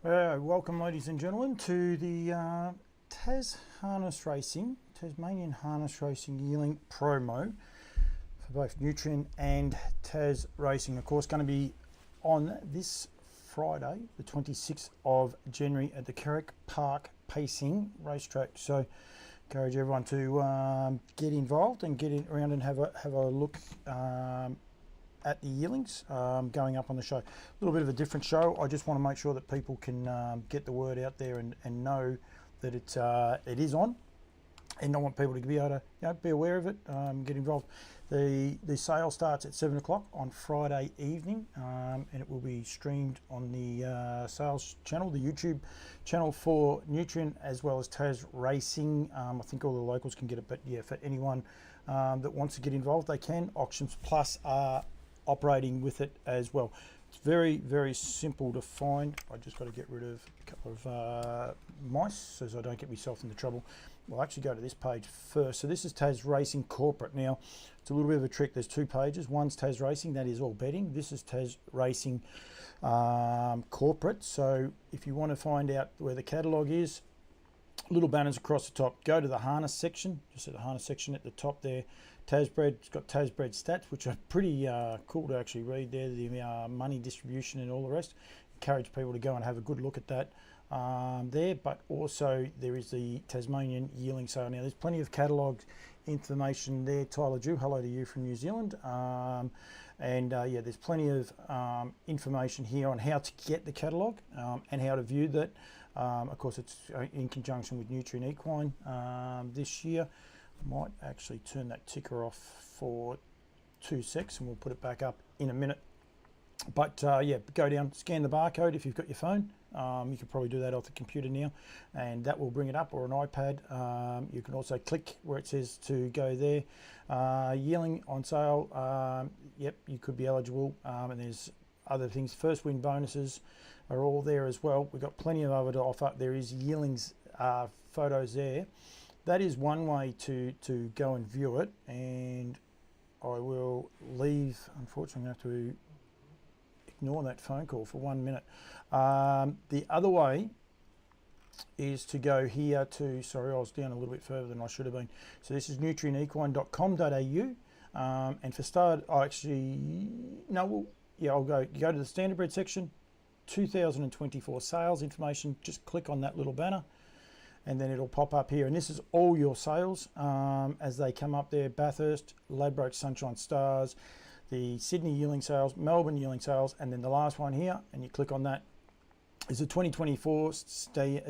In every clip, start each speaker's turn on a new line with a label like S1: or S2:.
S1: Welcome, ladies and gentlemen, to the Tasmanian Harness Racing Yearling promo for both Nutrien and Tasracing. Of course, going to be on this Friday, the 26th of January, at the Carrick Park Pacing racetrack. So, encourage everyone to get involved and get around and have a look at the yearlings going up on the show. A little bit of a different show. I just want to make sure that people can get the word out there and know that it is on, and I want people to be able to be aware of it, get involved. The sale starts at 7 o'clock on Friday evening, and it will be streamed on the sales channel, the YouTube channel for Nutrien as well as Tasracing. I think all the locals can get it, but yeah, for anyone that wants to get involved, they can. Auctions Plus are operating with it as well. It's very, very simple to find. I just got to get rid of a couple of mice so I don't get myself into trouble. We'll actually go to this page first. So this is Tasracing Corporate. Now, it's a little bit of a trick. There's two pages. One's Tasracing, that is all betting. This is Tasracing Corporate. So if you want to find out where the catalogue is, little banners across the top. Go to the harness section, just at the harness section at the top there. Tasbred, it's got Tasbred stats, which are pretty cool to actually read there, the money distribution and all the rest. Encourage people to go and have a good look at that there, but also there is the Tasmanian yearling sale. Now, there's plenty of catalogue information there. Tyler Jew, hello to you from New Zealand. Yeah, there's plenty of information here on how to get the catalogue and how to view that. Of course, it's in conjunction with Nutrien Equine this year. I might actually turn that ticker off for 2 secs and we'll put it back up in a minute. But yeah, go down, scan the barcode if you've got your phone. You can probably do that off the computer now, and that will bring it up, or an iPad. You can also click where it says to go there. Yearling on sale. Yep, you could be eligible, and there's other things. First win bonuses are all there as well. We've got plenty of other to offer. There is yearlings photos there. That is one way to go and view it, and I will leave. Unfortunately, I'm going to have to ignore that phone call for 1 minute. The other way is to go here to, sorry, I was down a little bit further than I should have been. So this is nutrienequine.com.au, and for start, I'll go to the Standardbred section, 2024 sales information. Just click on that little banner, and then it'll pop up here, and this is all your sales as they come up there. Bathurst, Ladbroke, Sunshine Stars, the Sydney yearling sales, Melbourne yearling sales, and then the last one here, and you click on that, is the 2024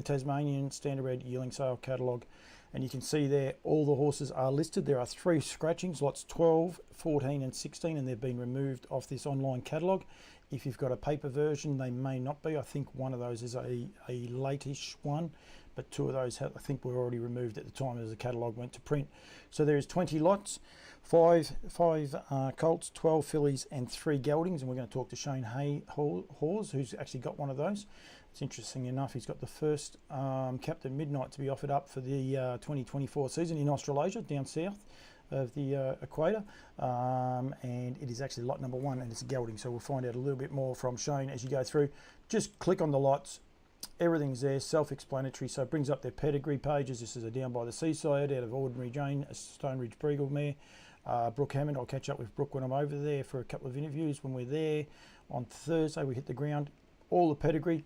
S1: Tasmanian Standardbred yearling sale catalogue, and you can see there all the horses are listed. There are 3 scratchings, lots 12, 14 and 16, and they've been removed off this online catalogue. If you've got a paper version, they may not be. I think one of those is a late-ish one, but 2 of those I think were already removed at the time as the catalogue went to print. So there is 20 lots, 5 colts, 12 fillies and 3 geldings, and we're going to talk to Shane Hawes, who's actually got one of those. It's interesting enough, he's got the first Captain Midnight to be offered up for the 2024 season in Australasia, down south of the equator, and it is actually lot number 1, and it's a gelding, so we'll find out a little bit more from Shane as you go through. Just click on the lots, everything's there, self-explanatory. So it brings up their pedigree pages. This is a Down by the Seaside out of Ordinary Jane, a Stone Ridge Breagle mare. Brooke Hammond, I'll catch up with Brooke when I'm over there for a couple of interviews. When we're there on Thursday, we hit the ground. All the pedigree,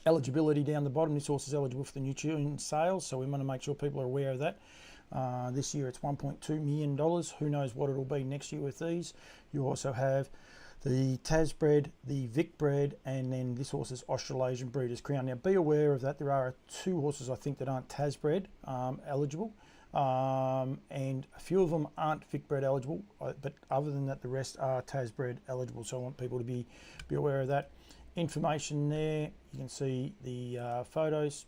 S1: eligibility down the bottom. This horse is eligible for the Nutrien sales, so we want to make sure people are aware of that. This year it's $1.2 million. Who knows what it'll be next year with these. You also have the Tasbred, the Vicbred, and then this horse is Australasian Breeders' Crown. Now be aware of that. There are 2 horses I think that aren't Tasbred eligible, and a few of them aren't Vicbred eligible, but other than that the rest are Tasbred eligible, so I want people to be aware of that. Information there, you can see the photos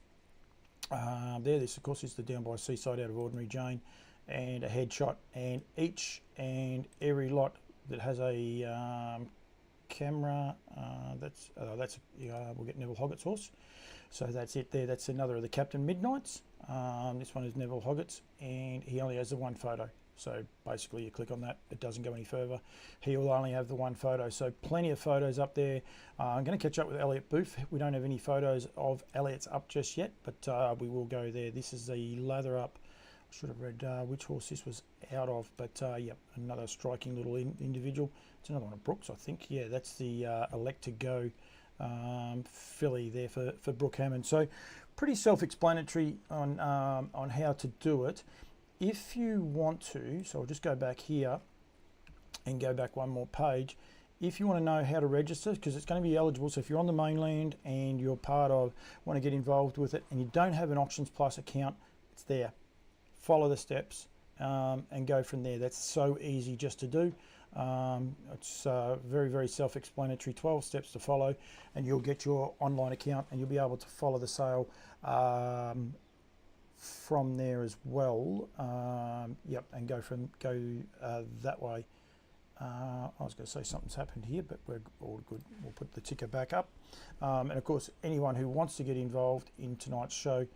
S1: there. This of course is the Down by Seaside out of Ordinary Jane, and a headshot, and each and every lot that has a camera, we'll get Neville Hoggett's horse, so that's it there. That's another of the Captain Midnights, This one is Neville Hoggett's, and he only has the one photo. So basically you click on that, it doesn't go any further. He will only have the one photo. So plenty of photos up there. I'm going to catch up with Elliott Booth. We don't have any photos of Elliott's up just yet, but we will go there. This is the lather up. I should have read which horse this was out of, but yeah, another striking little individual. It's another one of Brooks, I think. Yeah, that's the Elect to Go filly there for Brooke Hammond. So pretty self-explanatory on how to do it. If you want to, so I'll just go back here and go back one more page. If you want to know how to register, because it's going to be eligible, so if you're on the mainland and you're part of, want to get involved with it, and you don't have an Auctions Plus account, it's there. Follow the steps and go from there. That's so easy just to do. It's very, very self-explanatory, 12 steps to follow, and you'll get your online account and you'll be able to follow the sale from there as well. Yep, and go that way. I was going to say something's happened here, but we're all good. We'll put the ticker back up. And of course, anyone who wants to get involved in tonight's show,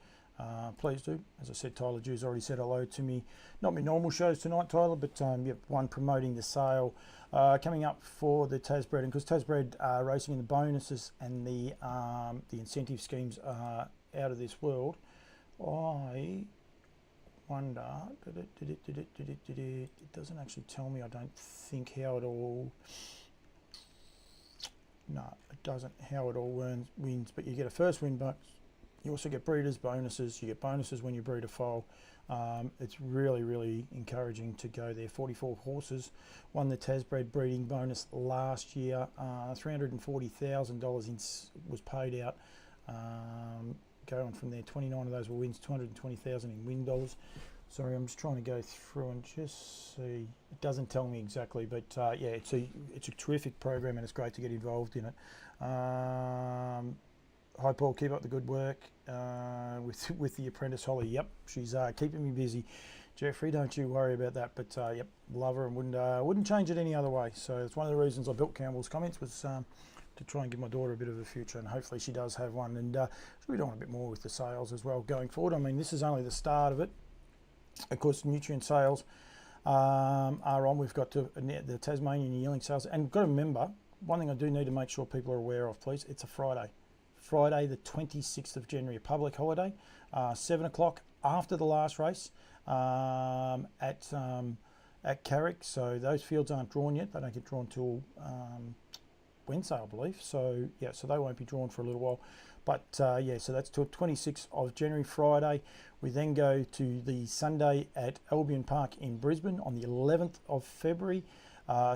S1: please do. As I said, Tyler Jew's already said hello to me. Not my normal shows tonight, Tyler, but yep, one promoting the sale coming up for the Tasbred, and because Tasbred racing and the bonuses and the incentive schemes are out of this world. I wonder, it doesn't actually tell me, I don't think, how it all, no, it doesn't, how it all wins, but you get a first win bonus, you also get breeders bonuses, you get bonuses when you breed a foal. It's really, really encouraging to go there. 44 horses won the Tasbred breeding bonus last year, $340,000 was paid out. Go on from there. 29 of those were wins, 220,000 in win dollars. Sorry, I'm just trying to go through and just see. It doesn't tell me exactly, but yeah, it's a terrific program and it's great to get involved in it. Hi Paul, keep up the good work with the apprentice Holly. Yep, she's keeping me busy. Jeffrey, don't you worry about that. But yep, love her and wouldn't change it any other way. So it's one of the reasons I built Campbell's Comments was to try and give my daughter a bit of a future, and hopefully she does have one, and we're doing a bit more with the sales as well going forward. I mean, this is only the start of it. Of course, Nutrien sales are on. We've got the Tasmanian yearling sales, and got to remember, one thing I do need to make sure people are aware of, please, it's a Friday the 26th of January, a public holiday, 7 o'clock after the last race at Carrick. So those fields aren't drawn yet. They don't get drawn till Wednesday, I believe. So yeah, so they won't be drawn for a little while. But yeah, so that's till 26th of January, Friday. We then go to the Sunday at Albion Park in Brisbane on the 11th of February.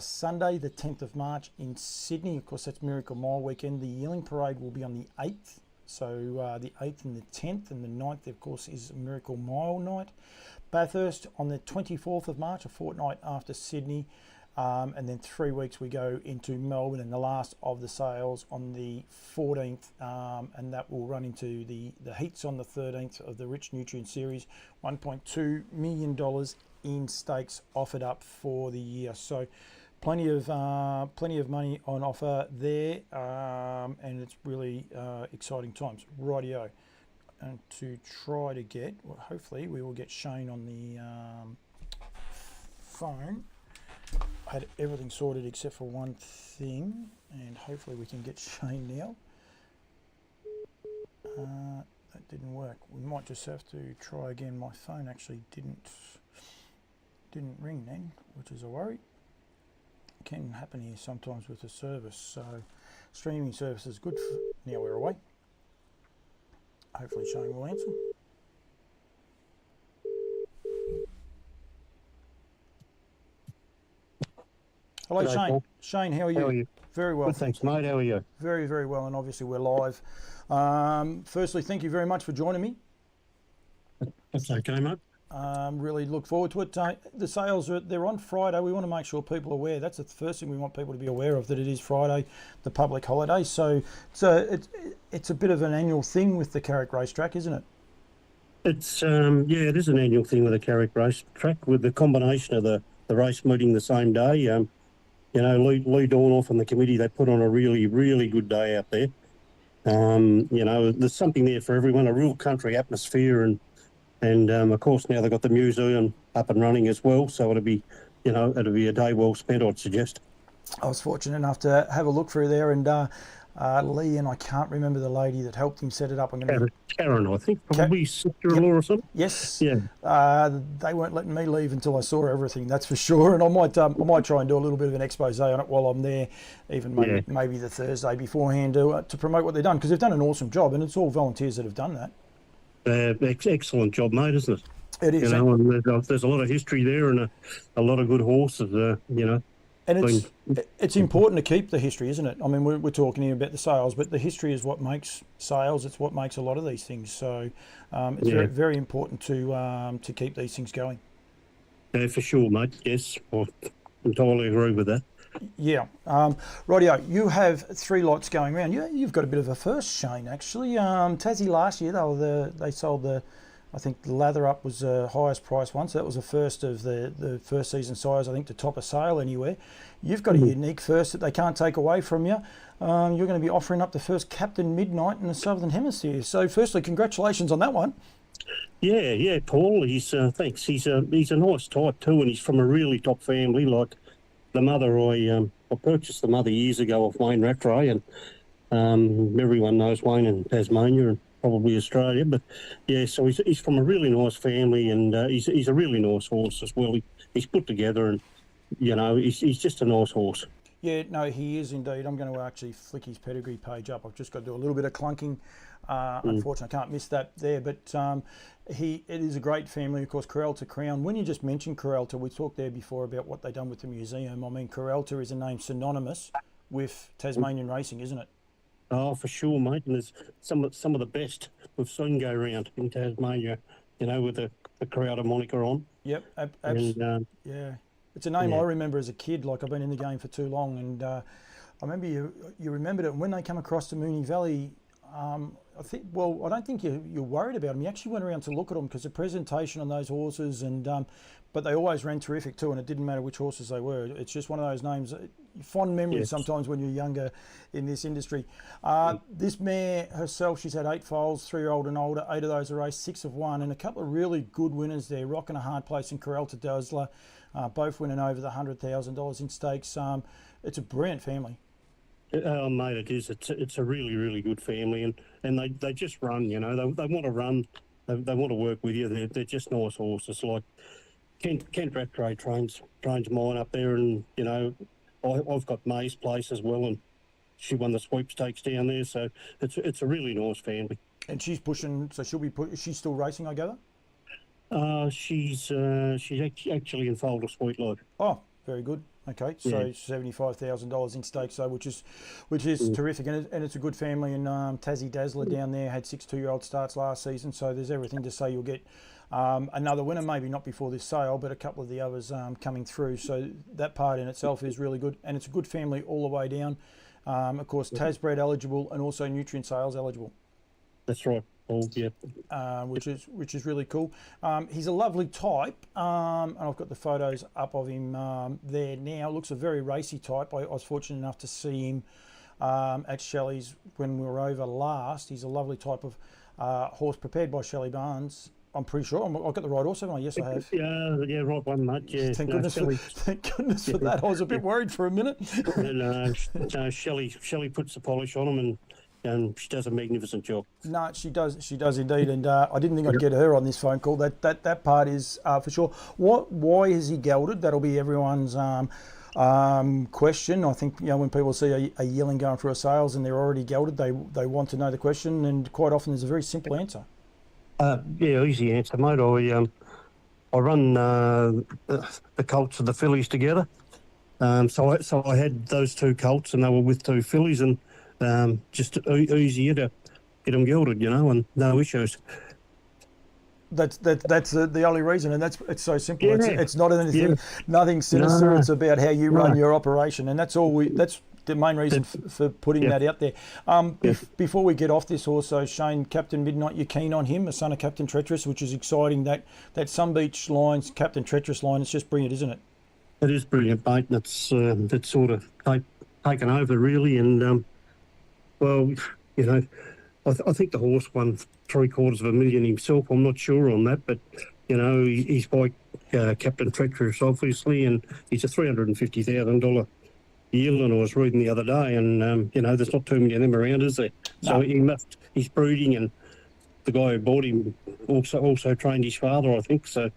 S1: Sunday, the 10th of March in Sydney. Of course, that's Miracle Mile weekend. The yearling parade will be on the 8th. So the 8th and the 10th, and the 9th, of course, is Miracle Mile night. Bathurst on the 24th of March, a fortnight after Sydney. And then 3 weeks we go into Melbourne, and the last of the sales on the 14th, and that will run into the heats on the 13th of the Rich Nutrien Series. $1.2 million in stakes offered up for the year. So plenty of money on offer there, and it's really exciting times. Rightio. And to try to get, well, hopefully we will get Shane on the phone. I had everything sorted except for one thing, and hopefully we can get Shane now. That didn't work. We might just have to try again. My phone actually didn't ring then, which is a worry. It can happen here sometimes with the service. So streaming service is good. Now we're away. Hopefully Shane will answer. Hello,
S2: G'day,
S1: Shane.
S2: Paul.
S1: Shane, how are you?
S2: How are you?
S1: Very well.
S2: Good, thanks, mate. How are you?
S1: Very, very well, and obviously we're live. Firstly, thank you very much for joining me.
S2: That's okay, mate.
S1: Really look forward to it. The sales, they're on Friday. We want to make sure people are aware. That's the first thing we want people to be aware of, that it is Friday, the public holiday. So it's a bit of an annual thing with the Carrick racetrack, isn't it?
S2: It's yeah, it is an annual thing with the Carrick racetrack, with the combination of the race meeting the same day. You know, Leigh Dornauf and the committee, they put on a really, really good day out there. You know, there's something there for everyone, a real country atmosphere, and And of course now they've got the museum up and running as well, so it'll be a day well spent, I'd suggest.
S1: I was fortunate enough to have a look through there, and Leigh, and I can't remember the lady that helped him set it up.
S2: Karen, I think, probably sister-in-law or something.
S1: Yes.
S2: Yeah.
S1: They weren't letting me leave until I saw everything. That's for sure. And I might try and do a little bit of an expose on it while I'm there, even maybe the Thursday beforehand to promote what they've done, because they've done an awesome job, and it's all volunteers that have done that.
S2: Excellent job, mate, isn't it?
S1: It is.
S2: And there's a lot of history there and a lot of good horses.
S1: And it's important to keep the history, isn't it? I mean, we're talking here about the sales, but the history is what makes sales. It's what makes a lot of these things. So it's very, very important to keep these things going.
S2: Yeah, for sure, mate. Yes, I entirely agree with that.
S1: Yeah. Rightio, you have 3 lots going around. You've got a bit of a first, Shane, actually. Tassie last year, they sold I think the Lather Up was the highest price one, so that was the first of the first season sires, I think, to top a sale anywhere. You've got a unique first that they can't take away from you. You're going to be offering up the first Captain Midnight in the Southern Hemisphere. So firstly, congratulations on that one.
S2: Yeah, Paul, thanks. He's a nice type too, and he's from a really top family. Like the mother, I purchased the mother years ago off Wayne Rattray, and everyone knows Wayne in Tasmania and probably Australia, but yeah, so he's from a really nice family, and he's a really nice horse as well. He's put together, and he's just a nice horse.
S1: Yeah, no, he is indeed. I'm going to actually flick his pedigree page up. I've just got to do a little bit of clunking. Unfortunately, I can't miss that there, but it is a great family, of course. Carrelta Crown. When you just mentioned Carrelta, we talked there before about what they've done with the museum. I mean, Carrelta is a name synonymous with Tasmanian racing, isn't it?
S2: Oh, for sure, mate. And there's some of the best we've seen go around in Tasmania, with the Carrelta moniker on.
S1: Yep, yeah. It's a name I remember as a kid. Like, I've been in the game for too long, and I remember you remembered it. And when they come across to Moonee Valley, I don't think you're worried about them. You actually went around to look at them because the presentation on those horses, but they always ran terrific too, and it didn't matter which horses they were. It's just one of those names, fond memories sometimes when you're younger in this industry. This mare herself, she's had 8 foals, 3-year-old and older. 8 of those are raced, 6 have won, and a couple of really good winners there. Rocking a Hard Place and Carrelta Dazzler, both winning over the $100,000 in stakes. It's a brilliant family.
S2: Oh, mate, it is. It's a really, really good family, and they just run. They want to run. They want to work with you. They're just nice horses. Like Kent Rattray trains mine up there, and I've got May's place as well, and she won the sweepstakes down there. So it's a really nice family.
S1: And she's pushing. So is she still racing, I gather?
S2: She's actually in Folder Sweet Life.
S1: Oh, very good. Okay, so $75,000 in stakes, so which is terrific, and it's a good family. And Tassie Dazzler down there had 6 2-year-old starts last season, so there's everything to say you'll get another winner, maybe not before this sale, but a couple of the others coming through. So that part in itself is really good, and it's a good family all the way down. Of course, Tasbred eligible and also Nutrien Sales eligible.
S2: That's right. Oh, yeah.
S1: Which is really cool. He's a lovely type, and I've got the photos up of him there now. Looks a very racy type. I was fortunate enough to see him at Shelley's when we were over last. He's a lovely type of horse prepared by Shelley Barnes. I'm pretty sure I've got the right horse, haven't I? Yes, I have.
S2: Yeah, right one, mate. Yeah.
S1: Thank goodness for that. I was a bit worried for a minute.
S2: No, Shelley puts the polish on him, and she does a magnificent job.
S1: No, she does indeed, and I didn't think I'd get her on this phone call. That part is for sure. Why is he gelded? That'll be everyone's question. I think when people see a yearling going through a sales and they're already gelded, they want to know the question, and quite often there's a very simple answer.
S2: Easy answer, mate. I run the colts and the fillies together. So I had those 2 colts, and they were with 2 fillies, and just easier to get them gelded, and no issues.
S1: That's the only reason, and it's so simple. Yeah. It's not anything, nothing sinister. No. It's about how you run your operation, and that's all. That's the main reason for putting that out there. Before we get off this horse, so Shane, Captain Midnight, you're keen on him, a son of Captain Treacherous, which is exciting. That Sun Beach line's Captain Treacherous line, it's just brilliant, isn't it?
S2: It is brilliant, mate. It's sort of taken over really, and well, I think the horse won $750,000 himself. I'm not sure on that, but he's by Captain Treacherous, obviously, and he's a $350,000 yearling. I was reading the other day, and there's not too many of them around, is there? So he's breeding, and the guy who bought him also trained his father, I think. So,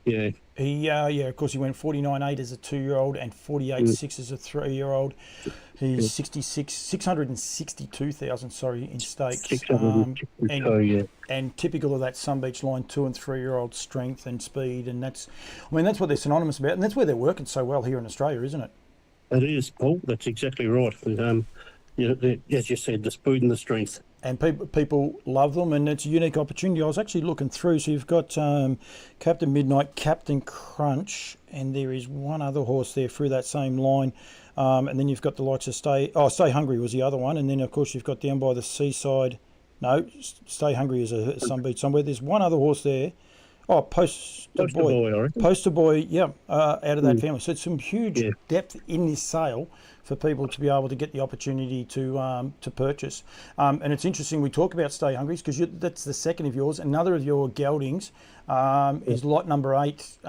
S2: yeah.
S1: He, of course, he went 49.8 as a 2-year-old and 48.6 as a 3-year-old. He's 662,000, in stakes. And typical of that Sun Beach line 2 and 3-year-old strength and speed, and that's what they're synonymous about, and that's where they're working so well here in Australia, isn't it?
S2: It is, Paul. That's exactly right. And, as you said, the speed and the strength.
S1: And people love them, and it's a unique opportunity. I was actually looking through, so you've got Captain Midnight, Captain Crunch, and there is one other horse there through that same line. And then you've got the likes of Stay Hungry was the other one, and then of course you've got Down by the Seaside. No, Stay Hungry is a Sun Beach somewhere. There's one other horse there. Oh, Poster Boy, I reckon. Poster Boy, out of that family. So it's some huge depth in this sale for people to be able to get the opportunity to purchase. And it's interesting, we talk about Stay Hungry because that's the second of yours. Another of your geldings is lot number 8.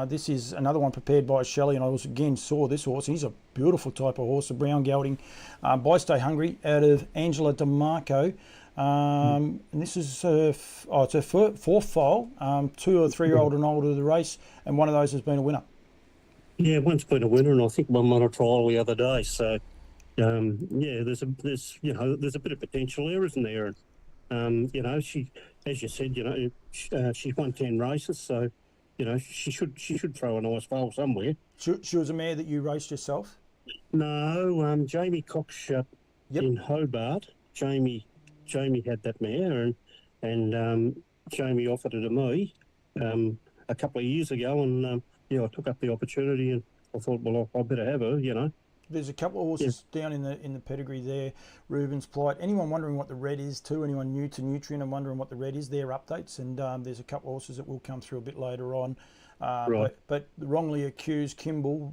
S1: This is another one prepared by Shelley, and I again saw this horse. He's a beautiful type of horse, a brown gelding by Stay Hungry out of Angela DeMarco. And this is it's a 4th foal, 2 or 3-year-old and older of the race, and one of those has been a winner. Yeah,
S2: one's been a winner, and I think one won a trial the other day. So, there's a bit of potential there, isn't there? And she, as you said, she's won 10 races, so she should throw a nice foal somewhere.
S1: She was a mare that you raced yourself?
S2: No, Jamie Cox in Hobart. Jamie had that mare, and Jamie offered it to me a couple of years ago, and I took up the opportunity, and I thought, well, I better have her,
S1: There's a couple of horses down in the pedigree there. Reuben's Plight. Anyone wondering what the red is too? Anyone new to Nutrien and wondering what the red is? Their updates, and there's a couple of horses that will come through a bit later on.
S2: Right.
S1: But wrongly accused Kimball,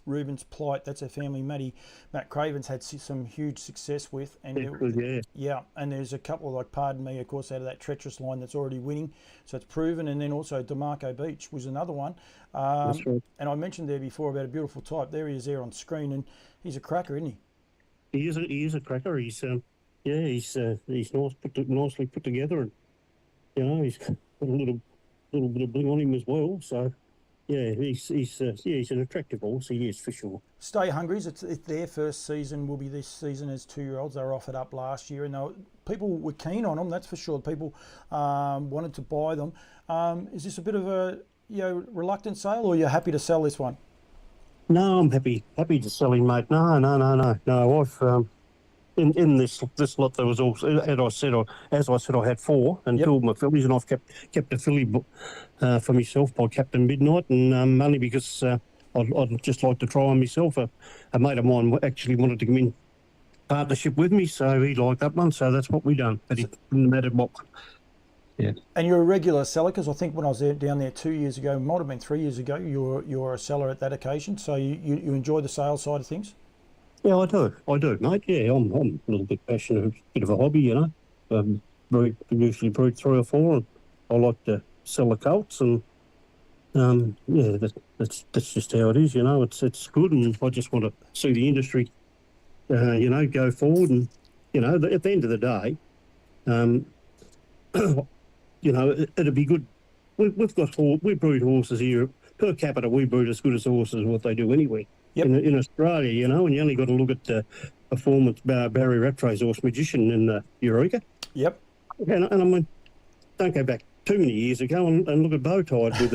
S1: Reuben's Plight, that's a family Matt Craven's had some huge success with. And and there's a couple like Pardon Me, of course, out of that treacherous line that's already winning. So it's proven. And then also DeMarco Beach was another one.
S2: That's right.
S1: And I mentioned there before about a beautiful type. There he is there on screen, and he's a cracker, isn't he?
S2: He is a cracker. He's nicely put together, and he's got a little bit of bling on him as well. So he's an attractive horse. He is for sure.
S1: Stay Hungry's, it's their first season, will be this season as 2-year-olds. They were offered up last year, and people were keen on them, that's for sure. People wanted to buy them. Is this a bit of a reluctant sale, or you're happy to sell this one?
S2: No, I'm happy to sell him, mate. No. I've in this lot there was also, as I said, I had 4, and 2 of my fillies, and I've kept a filly for myself by Captain Midnight, and only because I'd just like to try on myself. A mate of mine actually wanted to come in partnership with me, so he liked that one, so that's what we done. But it didn't matter what. Yeah.
S1: And you're a regular seller, because I think when I was down there 2 years ago, might have been 3 years ago, you were a seller at that occasion, so you enjoy the sales side of things?
S2: Yeah, I do, mate. Yeah, I'm a little bit passionate, a bit of a hobby, usually breed 3 or 4, and I like to sell the colts, and that's just how it is, It's good, and I just want to see the industry, go forward, and at the end of the day, it'd be good. We breed horses here per capita. We breed as good as horses what they do anywhere.
S1: Yep.
S2: In Australia, and you only got to look at the performance Barry Rattray's horse Magician in the Eureka.
S1: Yep.
S2: And I mean, don't go back too many years ago and look at Bowtide with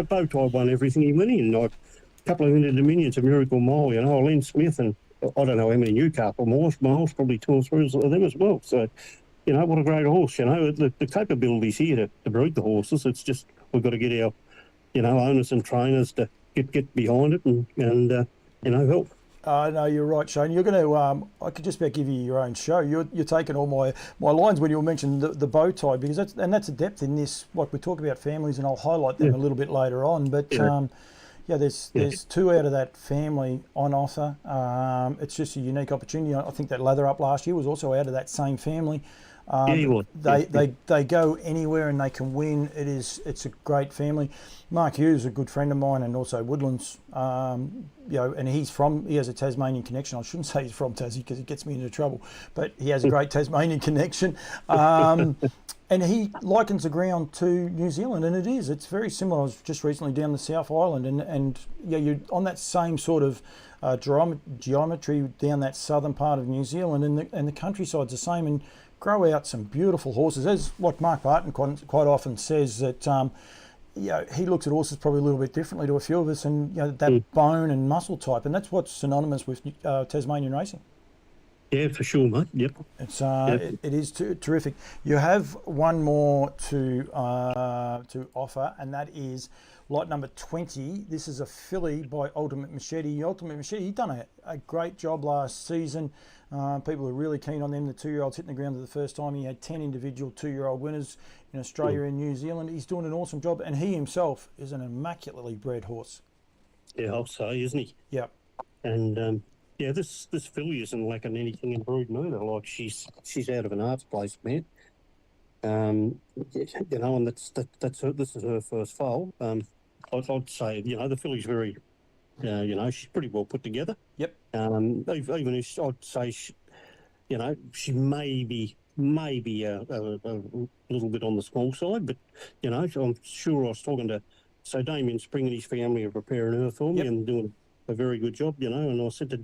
S2: Bowtide won everything he went in. Like a couple of Inter Dominions, a Miracle Mile, Len Smith, and I don't know how many Newcastle miles, probably 2 or 3 of them as well. So, what a great horse. The capabilities here to breed the horses. It's just we've got to get our, owners and trainers to get behind it and help.
S1: No, you're right, Shane. You're going to. I could just about give you your own show. You're taking all my lines when you mentioned the bow tie, because that's a depth in this. What we talk about families, and I'll highlight them a little bit later on. But Yeah, there's two out of that family on offer. It's just a unique opportunity. I think that Lather Up last year was also out of that same family.
S2: Yeah, he was.
S1: They go anywhere and they can win. It's a great family. Mark Hughes is a good friend of mine, and also Woodlands. And he has a Tasmanian connection. I shouldn't say he's from Tassie because he gets me into trouble, but he has a great Tasmanian connection. And he likens the ground to New Zealand, and it's very similar. I was just recently down the South Island, and you're on that same sort of geometry down that southern part of New Zealand, and the countryside's the same, and grow out some beautiful horses. As like Mark Barton quite often says that he looks at horses probably a little bit differently to a few of us, and that bone and muscle type, and that's what's synonymous with Tasmanian racing.
S2: Yeah, for sure, mate. Yep.
S1: It's it is terrific. You have one more to offer, and that is lot number 20. This is a filly by Ultimate Machete. Ultimate Machete, he'd done a great job last season. People are really keen on them. The 2-year-olds hitting the ground for the first time. He had 10 individual 2-year-old winners in Australia and New Zealand. He's doing an awesome job, and he himself is an immaculately bred horse.
S2: Yeah, I'll say, isn't he?
S1: Yeah.
S2: And this filly isn't lacking anything in breeding either. Like she's out of an arts place, man. And this is her first foal. I'd say the filly's very, she's pretty well put together.
S1: Yep.
S2: Even if I'd say she may be a little bit on the small side, but I'm sure I was talking to Damien Spring and his family are preparing her for me and doing a very good job, and I said to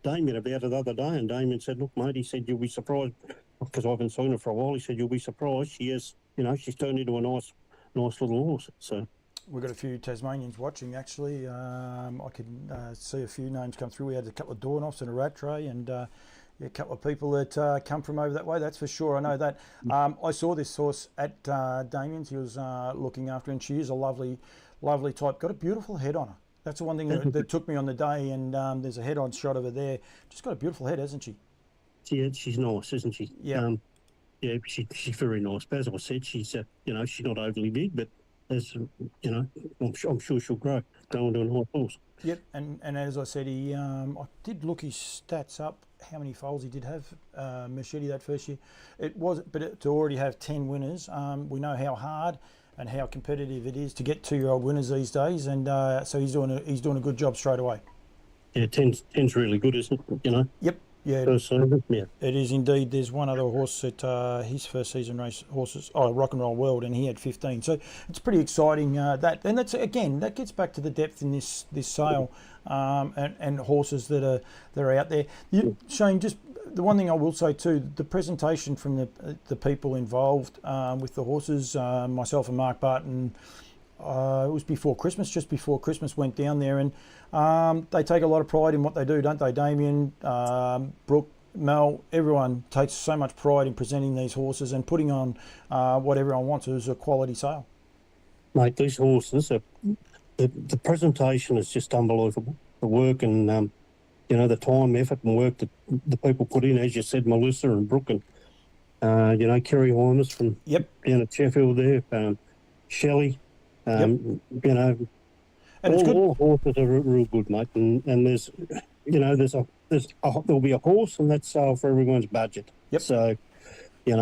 S2: Damien about it the other day, and Damien said, look, mate, he said, you'll be surprised, because I haven't seen her for a while. He said, you'll be surprised. She is, she's turned into a nice little horse. So
S1: we've got a few Tasmanians watching, actually. I can see a few names come through. We had a couple of Dornaufs and a Rattray, and a couple of people that come from over that way, that's for sure. I know that. I saw this horse at Damien's. He was looking after her, and she is a lovely type. Got a beautiful head on her. That's the one thing that took me on the day, and there's a head-on shot over there. Just got a beautiful head, hasn't she?
S2: Yeah, she's nice, isn't she?
S1: Yeah.
S2: She's very nice. But as I said, she's she's not overly big, but as I'm sure she'll grow into a nice horse.
S1: Yep, and as I said, I did look his stats up. How many foals he did have, Machete, that first year? To already have 10 winners, we know how hard and how competitive it is to get 2-year-old winners these days, and so he's doing a good job straight away. Yeah,
S2: 10's really good, isn't it?
S1: Yep. Yeah, it is indeed. There's one other horse at his first season race horses, Rock and Roll World, and he had 15. So it's pretty exciting. That gets back to the depth in this sale, and horses that are out there. Shane, just the one thing I will say too, the presentation from the people involved with the horses, myself and Mark Barton. It was just before Christmas, went down there, and they take a lot of pride in what they do, don't they? Damien, Brooke, Mel, everyone takes so much pride in presenting these horses and putting on what everyone wants, is a quality sale.
S2: Mate, these horses, the presentation is just unbelievable. The work and, the time, effort and work that the people put in, as you said, Melissa and Brooke and, Kerry Harness from down at Sheffield there, Shelley. And all horses are real good, mate. And there's there'll be a horse, and that's for everyone's budget. Yep. So, and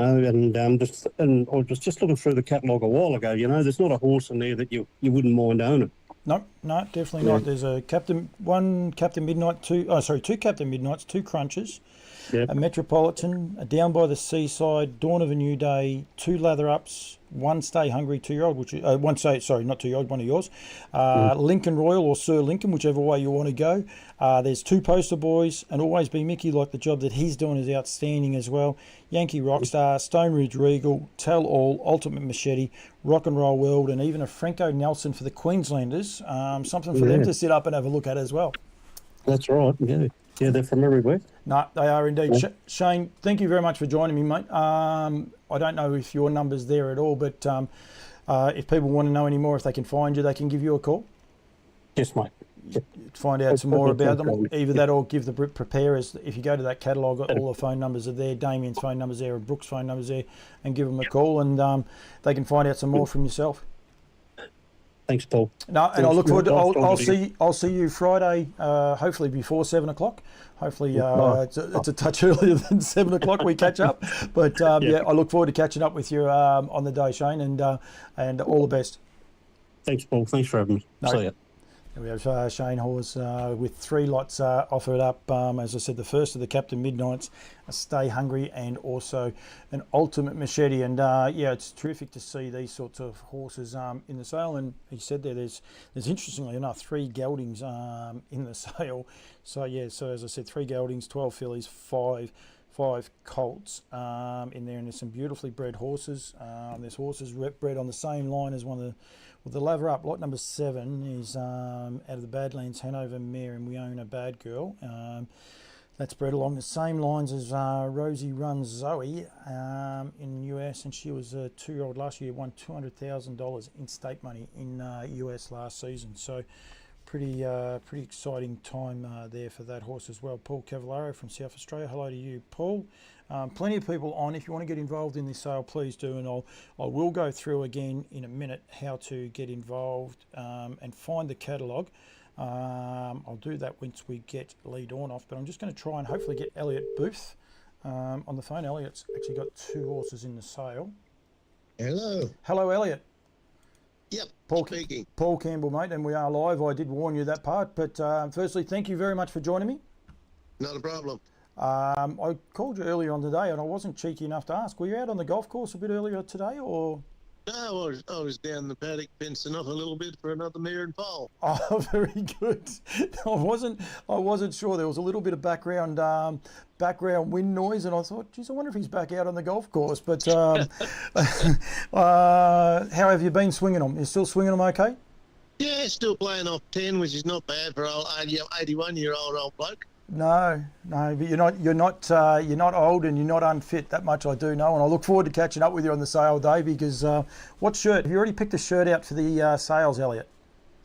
S2: I was just looking through the catalogue a while ago. There's not a horse in there that you wouldn't mind owning. No,
S1: definitely not. There's two Captain Midnights, 2 Crunches, a Metropolitan, a Down by the Seaside, Dawn of a New Day, 2 Lather Ups, 1 Stay Hungry 2-year-old, which not 2-year-old, one of yours, Lincoln Royal or Sir Lincoln, whichever way you want to go. There's 2 Poster Boys, and Always Be Mickey, like the job that he's doing is outstanding as well. Yankee Rockstar, Stone Ridge Regal, Tell All, Ultimate Machete, Rock and Roll World, and even a Franco Nelson for the Queenslanders. Something for them to sit up and have a look at as well.
S2: That's right, yeah. Yeah, they're from everywhere.
S1: No, they are indeed. Yeah. Shane, thank you very much for joining me, mate. I don't know if your number's there at all, but if people want to know any more, if they can find you, they can give you a call.
S2: Yes, mate.
S1: Find out some more about them. Either that or give the preparers, if you go to that catalogue, all the phone numbers are there. Damien's phone number's there, and Brooke's phone number's there, and give them a call, and they can find out some more from yourself.
S2: Thanks, Paul.
S1: No, and I look forward to.
S2: Nice
S1: I'll
S2: talking to you.
S1: I'll see you Friday. Hopefully before 7 o'clock. Hopefully
S2: Right.
S1: it's a touch earlier than 7 o'clock we catch up. But yeah, I look forward to catching up with you on the day, Shane, and all the best.
S2: Thanks, Paul. Thanks for having me.
S1: No.
S2: See ya.
S1: We have Shane Hawes with 3 lots offered up. As I said, the first of the Captain Midnights, a Stay Hungry, and also an Ultimate Machete. And yeah, it's terrific to see these sorts of horses in the sale. And he said there's interestingly enough 3 geldings in the sale. So yeah, so as I said, 3 geldings, 12 fillies, 5 colts in there, and there's some beautifully bred horses. There's horses bred on the same line as one of the lather up. Lot number 7 is out of the Badlands Hanover mare, and We Own a Bad Girl. That's bred along the same lines as Rosie Runs Zoe in the US, and she was a 2-year-old last year, won $200,000 in stake money in US last season. So pretty exciting time there for that horse as well. Paul Cavallaro from South Australia. Hello to you, Paul. Plenty of people on. If you want to get involved in this sale, please do, and I will go through again in a minute how to get involved and find the catalogue. I'll do that once we get Leigh Dornauf, but I'm just going to try and hopefully get Elliott Booth on the phone. Elliott's actually got 2 horses in the sale.
S3: Hello.
S1: Hello, Elliott.
S3: Yep,
S1: Paul,
S3: speaking.
S1: Paul Campbell, mate, and we are live. I did warn you that part, but firstly, thank you very much for joining me.
S3: Not a problem.
S1: I called you earlier on today, and I wasn't cheeky enough to ask. Were you out on the golf course a bit earlier today, or?
S3: No, I was down the paddock fencing off a little bit for another mare and foal.
S1: Oh, very good. I wasn't sure. There was a little bit of background wind noise, and I thought, geez, I wonder if he's back out on the golf course. But how have you been swinging them? You still swinging them okay?
S3: Yeah, still playing off 10, which is not bad for old 81-year-old old bloke.
S1: No, but you're not old and you're not unfit. That much I do know, and I look forward to catching up with you on the sale day. Because what shirt? Have you already picked a shirt out for the sales, Elliott?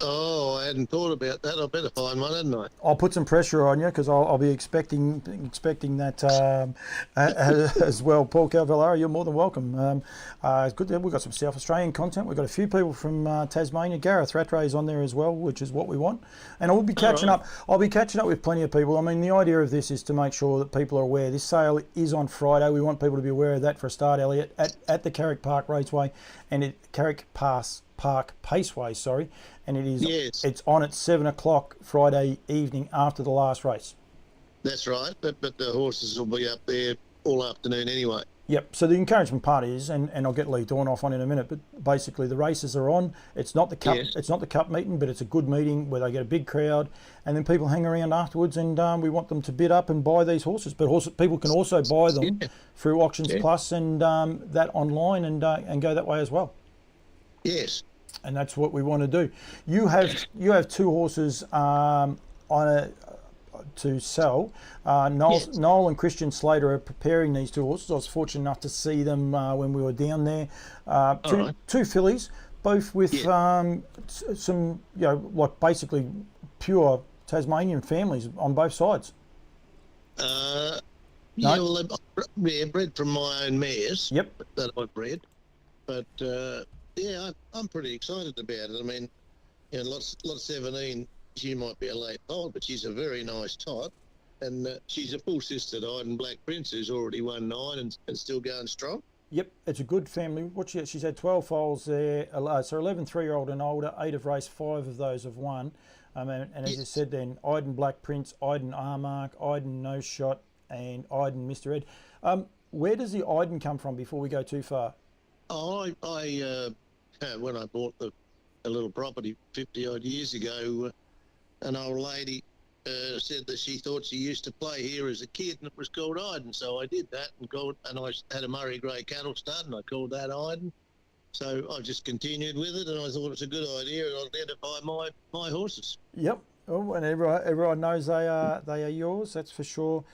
S3: Oh, I hadn't thought about that. I better find one, hadn't I?
S1: I'll put some pressure on you because I'll be expecting that as well. Paul Cavallaro, you're more than welcome. It's good that we've got some South Australian content. We've got a few people from Tasmania. Gareth Rattray's on there as well, which is what we want. And I'll be catching up. I'll be catching up with plenty of people. I mean, the idea of this is to make sure that people are aware. This sale is on Friday. We want people to be aware of that for a start, Elliott, at the Carrick Park Raceway and at Carrick Park Paceway, sorry, and it is.
S3: Yes.
S1: It's on at 7 o'clock Friday evening after the last race.
S3: That's right, but the horses will be up there all afternoon anyway.
S1: Yep. So the encouragement part is, and I'll get Leigh Dornauf on in a minute, but basically the races are on. It's not the cup.
S3: Yes.
S1: It's not the cup meeting, but it's a good meeting where they get a big crowd, and then people hang around afterwards, and we want them to bid up and buy these horses. But people can also buy them through Auctions Plus and that online and go that way as well.
S3: Yes.
S1: And that's what we want to do. You have 2 horses to sell. Noel and Christian Slater are preparing these 2 horses. I was fortunate enough to see them when we were down there. Two fillies, both with some, like basically pure Tasmanian families on both sides.
S3: Bred from my own mares.
S1: Yep.
S3: That I've bred, but. Yeah, I'm pretty excited about it. I mean, lot 17, she might be a late foal, but she's a very nice type. And she's a full sister to Iden Black Prince, who's already won 9 and still going strong.
S1: Yep, it's a good family. She's had 12 foals there. So 11 3-year-old and older, 8 have raced, 5 of those have won. And as you said then, Iden Black Prince, Iden Armark, Iden No Shot, and Iden Mr. Ed. Where does the Iden come from before we go too far?
S3: Oh, I when I bought a little property 50-odd years ago, an old lady said that she thought she used to play here as a kid, and it was called Iden. So I did that and I had a Murray Grey cattle stud, and I called that Iden. So I just continued with it, and I thought it was a good idea to identify my horses.
S1: Yep. Oh, and everyone knows they are yours. That's for sure.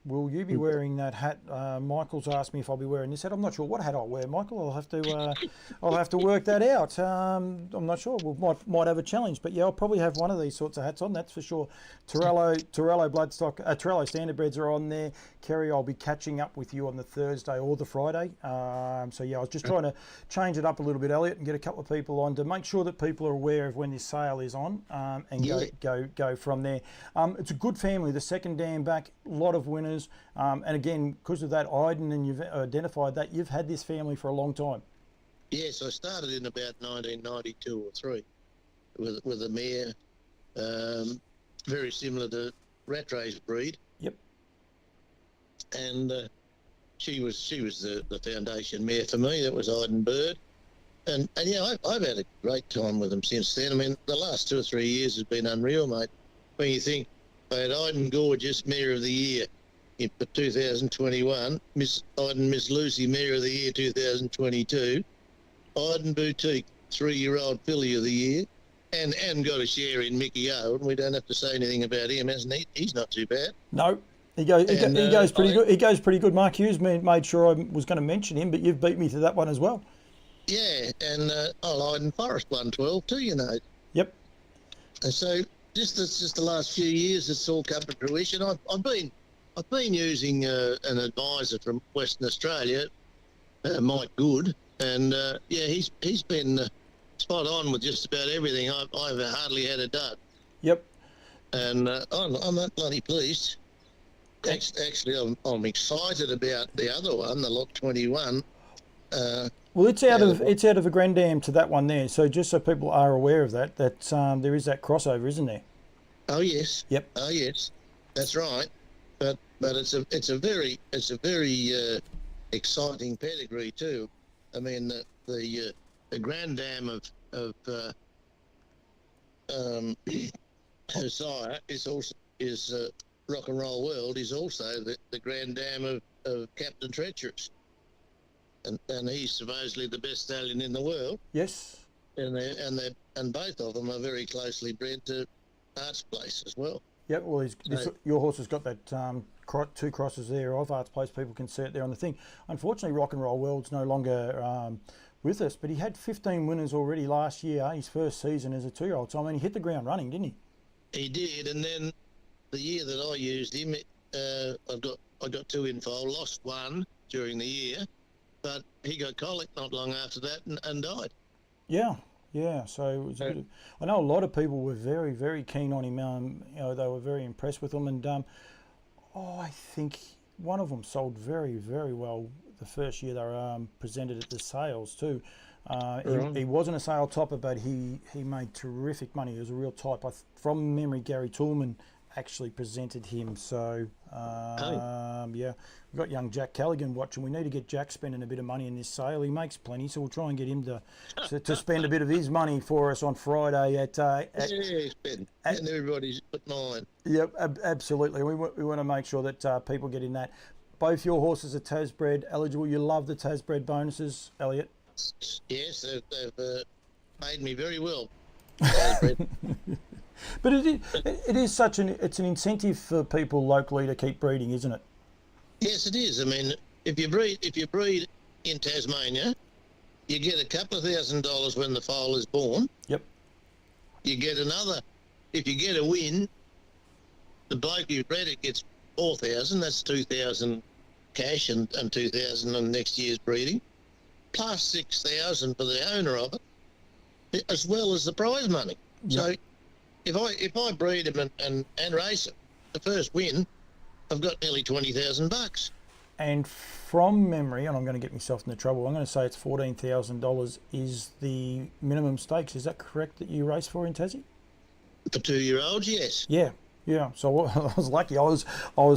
S1: Will you be wearing that hat? Michael's asked me if I'll be wearing this hat. I'm not sure what hat I'll wear, Michael. I'll have to work that out. I'm not sure. We might have a challenge, but yeah, I'll probably have one of these sorts of hats on. That's for sure. Torello Bloodstock, Torello Standardbreds are on there. Kerry, I'll be catching up with you on the Thursday or the Friday. So yeah, I was just trying to change it up a little bit, Elliot, and get a couple of people on to make sure that people are aware of when this sale is on, and go from there. It's a good family. The second dam back, a lot of winners, and again, because of that, Iden, and you've identified that you've had this family for a long time.
S3: Yes, I started in about 1992 or 3 with a mare, very similar to Rattray's breed.
S1: Yep.
S3: And she was the foundation mare for me. That was Iden Bird. And yeah, I've had a great time with them since then. I mean, the last 2 or 3 years has been unreal, mate. When you think I had Iden Gorgeous Mare of the Year for 2021, Miss Lucy Mare of the Year 2022, Iden Boutique 3-year-old filly of the year, and got a share in Mickey O, and we don't have to say anything about him, hasn't he? He's not too bad.
S1: No. He goes pretty good. He goes pretty good. Mark Hughes made sure I was going to mention him, but you've beat me to that one as well.
S3: Yeah, and Iden Forest won 12 too, you know.
S1: Yep.
S3: And so just the last few years, it's all come to fruition. I've been using an advisor from Western Australia, Mike Good, and yeah, he's been spot on with just about everything. I've hardly had a dud.
S1: Yep.
S3: And I'm that bloody pleased. Actually, I'm excited about the other one, the Lot 21.
S1: Well, it's out of a Grand Dam to that one there. So just so people are aware of that there is that crossover, isn't there?
S3: Oh yes.
S1: Yep.
S3: Oh yes, that's right. But it's a very exciting pedigree too. I mean the Grand Dam of her sire is Rock and Roll World is also the Grand Dam of Captain Treacherous. And he's supposedly the best stallion in the world.
S1: Yes.
S3: And both of them are very closely bred to Arts Place as well.
S1: Yep. Well, your horse has got that 2 crosses there of Arts Place. People can see it there on the thing. Unfortunately, Rock and Roll World's no longer with us, but he had 15 winners already last year, his first season as a 2-year-old. So I mean, he hit the ground running, didn't he?
S3: He did, and then the year that I used him, I got 2 in foal, lost 1 during the year. But he got colic not long after that and died. Yeah. So it was I know a lot of people were very, very keen on him. They were very impressed with him, and I think one of them sold very, very well the first year they were presented at the sales too. He wasn't a sale topper, but he made terrific money. He was a real type. From memory, Gary Toolman actually presented him. So yeah, we've got young Jack Callaghan watching. We need to get Jack spending a bit of money in this sale. He makes plenty, so we'll try and get him to spend a bit of his money for us on Friday and everybody's put mine.
S1: Yep, absolutely. We want to make sure that people get in that. Both your horses are Tasbred eligible. You love the Tasbred bonuses, Elliott.
S3: Yes, they've paid me very well.
S1: But it is it's an incentive for people locally to keep breeding, isn't it?
S3: Yes, it is. I mean, if you breed in Tasmania, you get a couple of $1,000 when the foal is born.
S1: Yep.
S3: You get another. If you get a win, the bloke who bred it gets 4,000. That's 2,000 cash and 2,000 on next year's breeding, plus 6,000 for the owner of it, as well as the prize money. Yep. So if I breed him and race him, the first win, I've got nearly $20,000.
S1: And from memory, and I'm going to get myself into trouble, I'm going to say it's $14,000 is the minimum stakes. Is that correct that you race for in Tassie?
S3: For 2-year-olds, yes.
S1: Yeah. So I was lucky. I was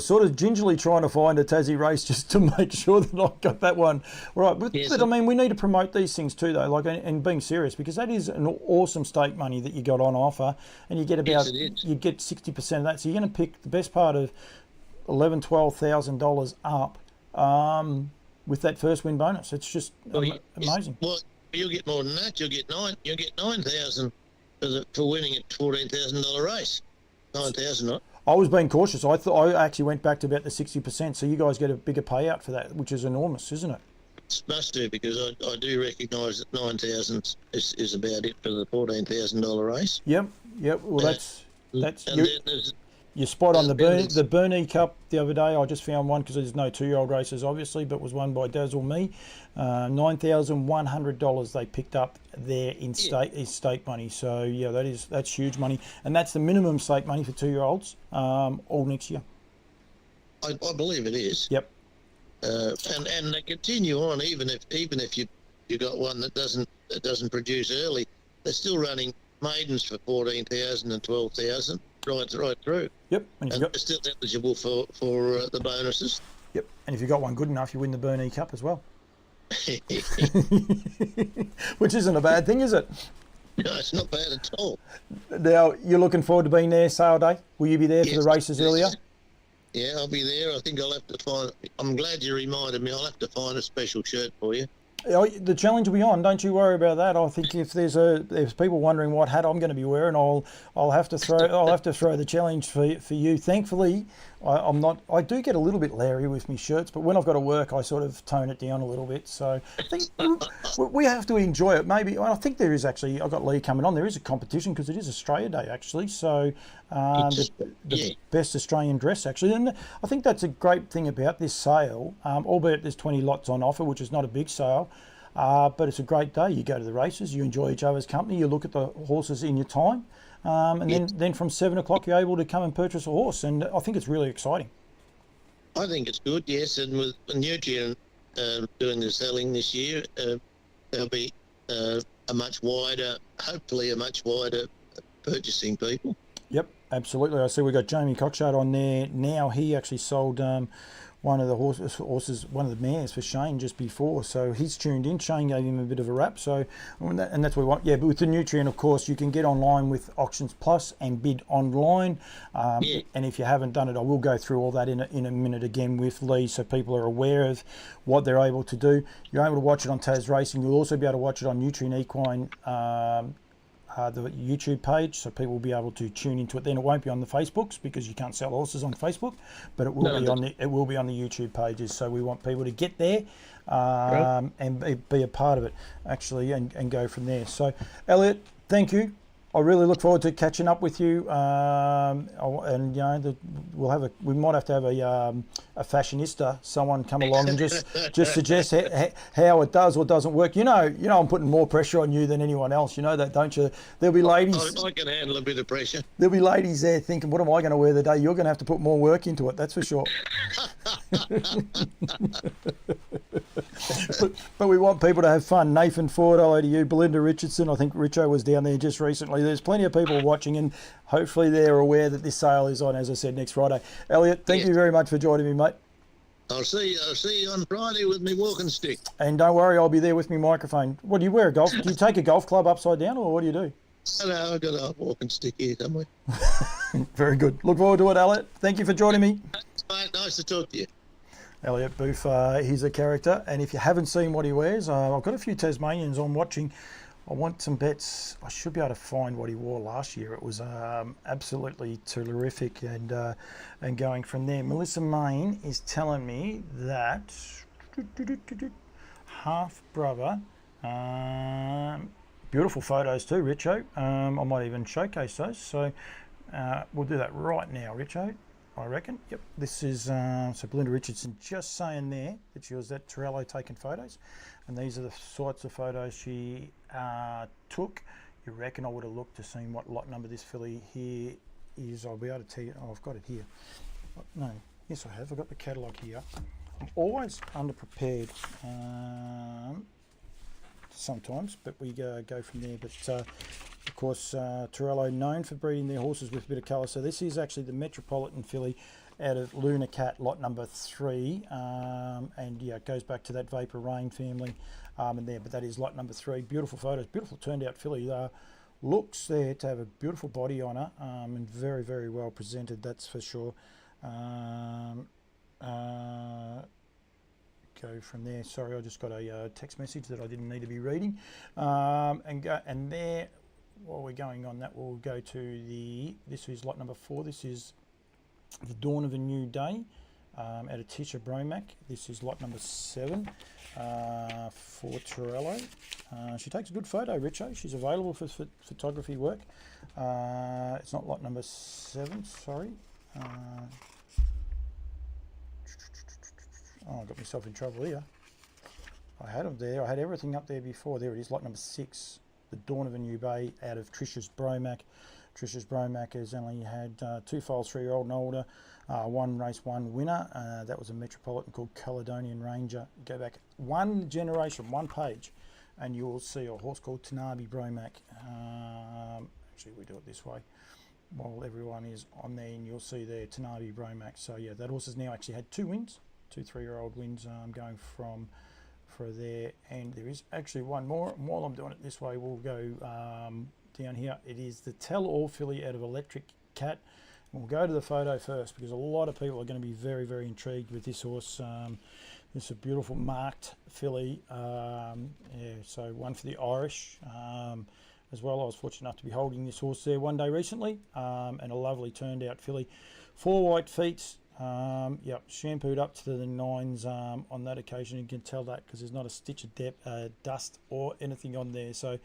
S1: sort of gingerly trying to find a Tassie race just to make sure that I got that one right. But I mean, we need to promote these things too, though. Like, and being serious, because that is an awesome stake money that you got on offer, and you get you get 60% of that. So you're going to pick the best part of $11,000-$12,000 up with that first win bonus. It's just amazing.
S3: Well, you'll get more than that. You'll get 9,000 for winning a $14,000 race. 9,000, right?
S1: I was being cautious. I thought I actually went back to about the 60%. So you guys get a bigger payout for that, which is enormous, isn't it?
S3: It must do, because I do recognise that 9,000 is about it for the $14,000 race.
S1: Yep. Well, that's
S3: and
S1: you,
S3: then there's
S1: you're spot on.
S3: then
S1: The Burney Cup the other day, I just found one because there's no 2-year-old races, obviously, but was won by Dazzle Me. $9,100 they picked up there in stake money. So yeah, that's huge money, and that's the minimum stake money for 2-year-olds all next year.
S3: I believe it is.
S1: Yep.
S3: And they continue on, even if you got one that doesn't produce early, they're still running maidens for 14,000 and 12,000 right through.
S1: Yep.
S3: And they're still eligible for the bonuses.
S1: Yep. And if you got one good enough, you win the Burney Cup as well. Which isn't a bad thing, is it?
S3: No, it's not bad at all.
S1: Now, you're looking forward to being there sale day? Will you be there for the races earlier?
S3: Yeah, I'll be there. I think I'll have to find... I'm glad you reminded me. I'll have to find a special shirt for you.
S1: The challenge will be on. Don't you worry about that. I think if there's people wondering what hat I'm going to be wearing, I'll have to throw the challenge for you. Thankfully, I do get a little bit leery with my shirts, but when I've got to work, I sort of tone it down a little bit. So I think we have to enjoy it. Maybe I think there is actually. I've got Leigh coming on. There is a competition because it is Australia Day actually. So the best Australian dress actually, and I think that's a great thing about this sale. Albeit there's 20 lots on offer, which is not a big sale. But it's a great day. You go to the races, you enjoy each other's company, you look at the horses in your time, and then from 7 o'clock you're able to come and purchase a horse, and I think it's really exciting.
S3: I think it's good, yes, and with Nutrien doing the selling this year, there'll be hopefully a much wider purchasing people.
S1: Yep, absolutely. I see we've got Jamie Cockshard on there now. He actually sold one of the horses, one of the mares for Shane just before, so he's tuned in. Shane gave him a bit of a rap, so and that's what we want. Yeah, but with the Nutrien, of course, you can get online with Auctions Plus and bid online. And if you haven't done it, I will go through all that in a minute again with Leigh, so people are aware of what they're able to do. You're able to watch it on Tasracing. You'll also be able to watch it on Nutrien Equine. The YouTube page, so people will be able to tune into it. Then it won't be on the Facebooks because you can't sell horses on Facebook, but it will be on the YouTube pages. So we want people to get there and be a part of it actually, and go from there. So Elliott, thank you. I really look forward to catching up with you, and you know we might have to have a fashionista, someone come along and just suggest how it does or doesn't work. You know, I'm putting more pressure on you than anyone else. You know that, don't you? There'll be ladies.
S3: I can handle a bit of pressure.
S1: There'll be ladies there thinking, "What am I going to wear the day?" You're going to have to put more work into it. That's for sure. but we want people to have fun. Nathan Ford, hello to you. Belinda Richardson, I think Richo was down there just recently. There's plenty of people watching, and hopefully they're aware that this sale is on, as I said, next Friday. Elliott, thank you very much for joining me, mate.
S3: I'll see you on Friday with me walking stick.
S1: And don't worry, I'll be there with my microphone. What do you wear, a golf? Do you take a golf club upside down, or what do you do?
S3: No, I've got a walking stick here somewhere.
S1: Very good. Look forward to it, Elliott. Thank you for joining me.
S3: Mate, nice to talk to you.
S1: Elliott Booth, he's a character, and if you haven't seen what he wears, I've got a few Tasmanians on watching. I want some bets. I should be able to find what he wore last year. It was absolutely terrific, and going from there. Melissa Main is telling me that half brother, beautiful photos too, Richo. I might even showcase those. So we'll do that right now, Richo. I reckon. Yep. This is so Belinda Richardson just saying there that she was at Torello taking photos, and these are the sorts of photos she took. You reckon I would have looked to see what lot number this filly here is? I'll be able to tell you. Oh, I've got it here. No, yes I have. I've got the catalogue here. I'm always underprepared sometimes, but we go from there. But of course, Torello known for breeding their horses with a bit of colour. So this is actually the Metropolitan filly out of Luna Cat, lot number 3, and yeah, it goes back to that Vapor Rain family in there. But that is lot number 3. Beautiful photos, beautiful turned out filly. Looks there to have a beautiful body on her, and very, very well presented. That's for sure. Go from there. Sorry, I just got a text message that I didn't need to be reading. And there, while we're going on that, we'll go to this is lot number 4. This is The Dawn of a New Day out of Tisha Bromack. This is lot number 7 for Torello. She takes a good photo, Richo. She's available for photography work. It's not lot number 7, sorry. I got myself in trouble here. I had them there. I had everything up there before. There it is, lot number 6. The Dawn of a New Bay out of Trisha's Bromack. Trisha's Bromack has only had 2 foals, 3-year-old and older, 1 race, 1 winner. That was a Metropolitan called Caledonian Ranger. Go back 1 generation, 1 page, and you will see a horse called Tanabe Bromack. Actually, we do it this way while everyone is on there, and you'll see there Tanabe Bromack. So yeah, that horse has now actually had 2 wins, 2 3-year-old wins going from for there, and there is actually one more. And while I'm doing it this way, we'll go down here. It is the Tell All filly out of Electric Cat. We'll go to the photo first because a lot of people are going to be very, very intrigued with this horse. This is a beautiful marked filly. Yeah, so one for the Irish as well. I was fortunate enough to be holding this horse there one day recently, and a lovely turned out filly. 4 white feet. Yep, shampooed up to the 9s on that occasion. You can tell that because there's not a stitch of dust or anything on there. So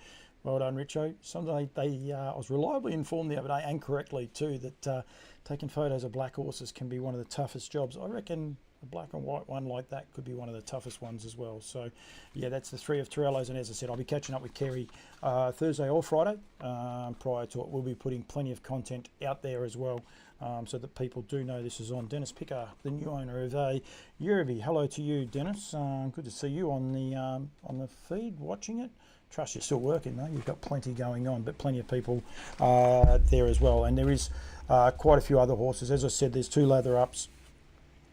S1: well done, Richo. I was reliably informed the other day, and correctly too, that taking photos of black horses can be one of the toughest jobs. I reckon a black and white one like that could be one of the toughest ones as well. So yeah, that's the 3 of Torello's, and as I said, I'll be catching up with Kerry Thursday or Friday prior to it. We'll be putting plenty of content out there as well, so that people do know this is on. Dennis Picker, the new owner of Yearby. Hello to you, Dennis. Good to see you on the feed watching it. Trust you're still working though. You've got plenty going on, but plenty of people there as well. And there is quite a few other horses. As I said, there's 2 lather ups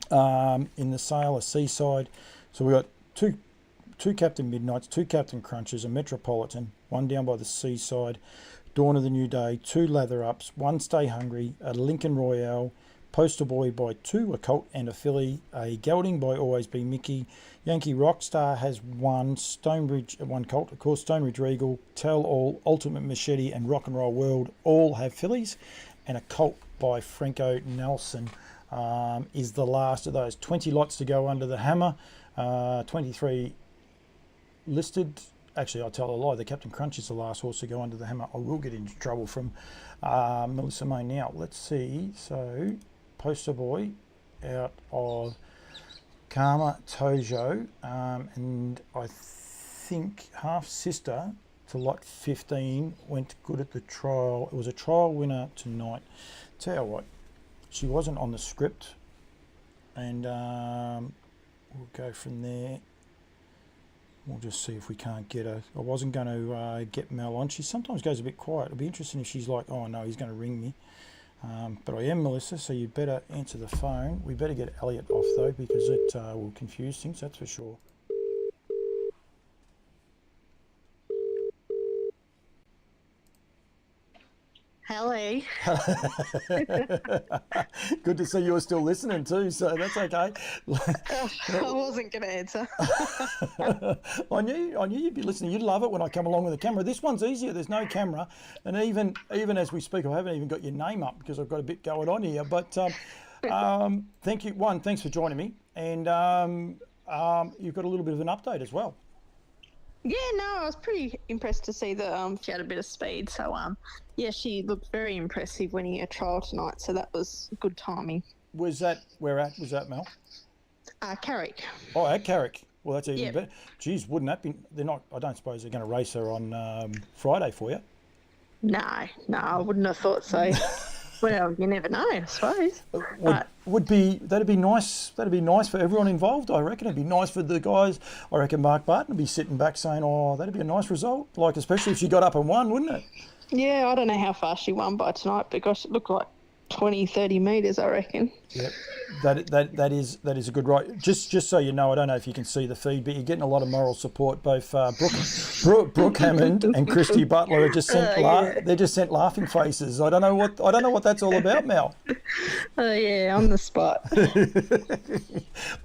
S1: in the sale, a Seaside. So we've got two Captain Midnights, 2 Captain Crunches, a Metropolitan, 1 down by the Seaside, Dawn of the New Day, 2 lather ups, 1 Stay Hungry, a Lincoln Royale, Poster Boy by 2, a Colt and a filly, a Gelding by Always Be Mickey, Yankee Rockstar has 1, Stonebridge, 1 Colt, of course, Stonebridge Regal, Tell All, Ultimate Machete and Rock and Roll World all have fillies, and a Colt by Franco Nelson is the last of those. 20 lots to go under the hammer, 23 listed. Actually, I'll tell a lie, the Captain Crunch is the last horse to go under the hammer. I will get into trouble from Melissa May now. Let's see. So, Poster Boy out of Karma Tojo, and I think half sister to lot 15 went good at the trial. It was a trial winner tonight. Tell you what, she wasn't on the script, and we'll go from there. We'll just see if we can't get her. I wasn't going to get Mel on. She sometimes goes a bit quiet. It'll be interesting if she's like, oh no, he's going to ring me. But I am Melissa, so you better answer the phone. We better get Elliott off though, because it will confuse things, that's for sure.
S4: Hello.
S1: Good to see you're still listening too, so that's okay.
S4: I wasn't going to answer.
S1: I knew you'd be listening. You'd love it when I come along with a camera. This one's easier. There's no camera, and even as we speak, I haven't even got your name up because I've got a bit going on here. But thank you. Thanks for joining me, and you've got a little bit of an update as well.
S4: Yeah, no, I was pretty impressed to see that she had a bit of speed. So, yeah, she looked very impressive winning a trial tonight. So that was good timing.
S1: Was that Mel?
S4: Carrick.
S1: Oh, at Carrick. Well, that's even better. Geez, wouldn't that be? They're not. I don't suppose they're going to race her on Friday for you.
S4: No, I wouldn't have thought so. Well, you never know, I suppose.
S1: That'd be nice. That'd be nice for everyone involved. I reckon it'd be nice for the guys. I reckon Mark Barton would be sitting back saying, "Oh, that'd be a nice result." Like especially if she got up and won, wouldn't it?
S4: Yeah, I don't know how fast she won by tonight, but gosh, it looked like 20, 30 metres, I reckon.
S1: Yep. That is a good right. Just so you know, I don't know if you can see the feed, but you're getting a lot of moral support. Both Brooke Hammond and Christy Butler are just sent they're just sent laughing faces. I don't know what that's all about, Mel.
S4: Oh yeah, on the spot.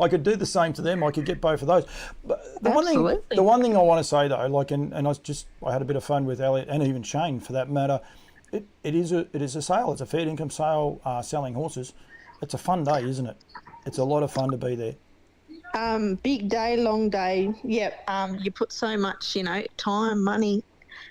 S1: I could do the same to them. I could get both of those. But the one thing I want to say though, like, and I had a bit of fun with Elliott and even Shane for that matter. It is a sale. It's a fair income sale, selling horses. It's a fun day, isn't it? It's a lot of fun to be there.
S4: Big day, long day. Yep. You put so much, time, money,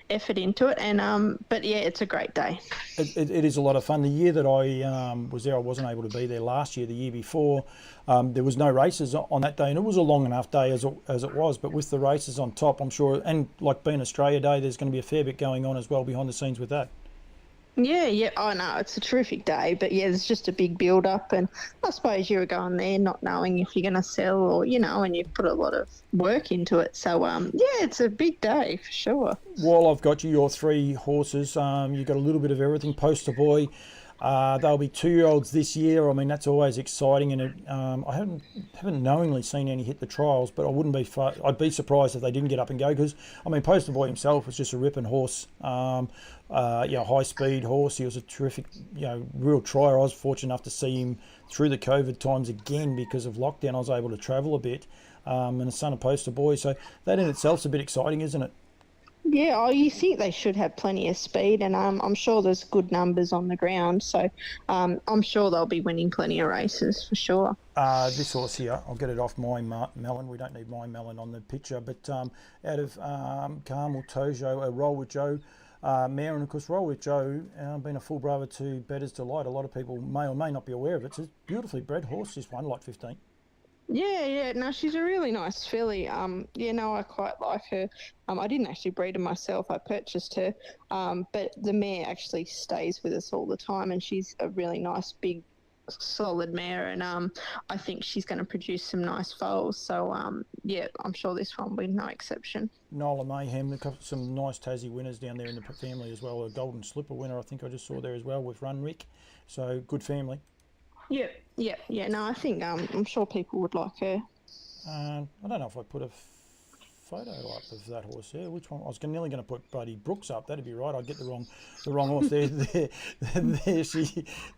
S4: effort into it, and but yeah, it's a great day.
S1: It is a lot of fun. The year that I was there, I wasn't able to be there last year. The year before, there was no races on that day, and it was a long enough day as it was. But with the races on top, I'm sure, and like being Australia Day, there's going to be a fair bit going on as well behind the scenes with that.
S4: Yeah. I know it's a terrific day, but yeah, there's just a big build up, and I suppose you were going there not knowing if you're going to sell or and you've put a lot of work into it. So yeah, it's a big day for sure.
S1: While I've got you, your 3 horses, you've got a little bit of everything. Poster boy. They'll be 2-year-olds this year. I mean, that's always exciting, and I haven't knowingly seen any hit the trials, but I'd be surprised if they didn't get up and go, because I mean, Poster Boy himself was just a ripping horse. High speed horse. He was a terrific, real trier. I was fortunate enough to see him through the COVID times again because of lockdown. I was able to travel a bit, and the son of Poster Boy. So that in itself's a bit exciting, isn't it?
S4: Yeah, you think they should have plenty of speed, and I'm sure there's good numbers on the ground, so I'm sure they'll be winning plenty of races for sure.
S1: This horse here, I'll get it off my melon. We don't need my melon on the picture, but out of Carmel Tojo, Roll with Joe mare, and of course Roll with Joe, being a full brother to Better's Delight. A lot of people may or may not be aware of it. It's a beautifully bred horse, this one, lot 15.
S4: Yeah. No, she's a really nice filly. I quite like her. I didn't actually breed her myself. I purchased her. But the mare actually stays with us all the time, and she's a really nice, big, solid mare. And I think she's going to produce some nice foals. So, I'm sure this one will be no exception.
S1: Nola Mayhem, they've got some nice Tassie winners down there in the family as well. A Golden Slipper winner, I think I just saw there as well with Run Rick. So, good family.
S4: Yeah. No, I think I'm sure people would like her.
S1: I don't know if I put a photo up of that horse there. Which one? I was nearly going to put Buddy Brooks up. That'd be right. I'd get the wrong horse there.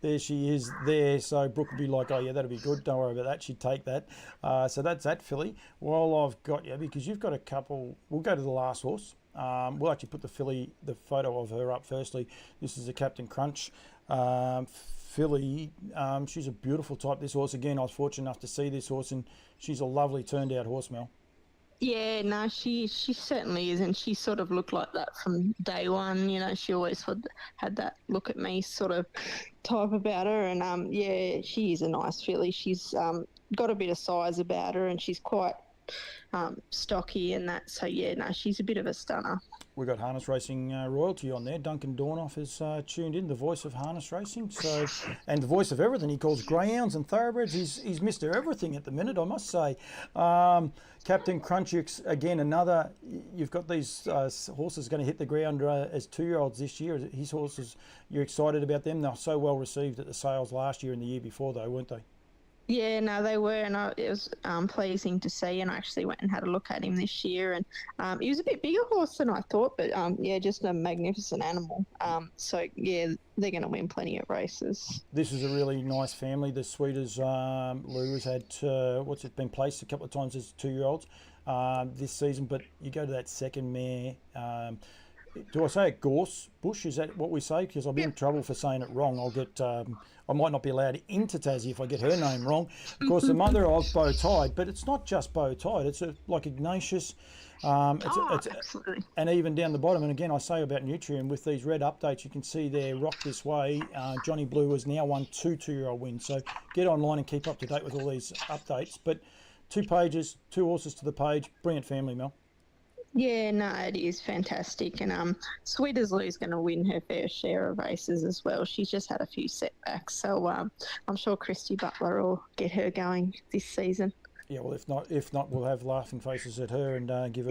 S1: There she is there. So Brooke would be like, oh yeah, that'd be good. Don't worry about that. She'd take that. So that's that filly. While I've got you, because you've got a couple. We'll go to the last horse. We'll actually put the photo of her up firstly. This is a Captain Crunch. Filly, she's a beautiful type, this horse. Again, I was fortunate enough to see this horse, and she's a lovely turned out horse, Mel.
S4: Yeah, no, she certainly is, and she sort of looked like that from day one. She always had that look at me sort of type about her, and she is a nice filly. She's got a bit of size about her, and she's quite stocky and that. So yeah, no, she's a bit of a stunner.
S1: We've got harness racing royalty on there. Duncan Dornauf is tuned in, the voice of harness racing, and the voice of everything. He calls greyhounds and thoroughbreds. He's Mr. Everything at the minute, I must say. Captain Crunch, again, another. You've got these horses going to hit the ground as 2-year-olds this year. His horses, you're excited about them. They were so well received at the sales last year and the year before, though, weren't they?
S4: Yeah, no, they were, and it was pleasing to see, and I actually went and had a look at him this year, and he was a bit bigger horse than I thought, but just a magnificent animal. So yeah, they're going to win plenty of races.
S1: This is a really nice family. The Sweeters, Lou has had, been placed a couple of times as 2-year-olds this season, but you go to that second mare, do I say it Gorse Bush? Is that what we say? Because I'll be in trouble for saying it wrong. I'll get. I might not be allowed into Tassie if I get her name wrong. Of course, the mother of Bow Tied, but it's not just Bow Tied. It's like Ignatius.
S4: Absolutely.
S1: And even down the bottom. And again, I say about Nutrien with these red updates, you can see there. Rock This Way. Johnny Blue has now won 2 2-year-old wins. So get online and keep up to date with all these updates. But 2 pages, 2 horses to the page. Brilliant family, Mel.
S4: Yeah, no, it is fantastic, and Sweet as Lou's going to win her fair share of races as well. She's just had a few setbacks, so I'm sure Christy Butler will get her going this season.
S1: Yeah, well, if not, we'll have laughing faces at her and give her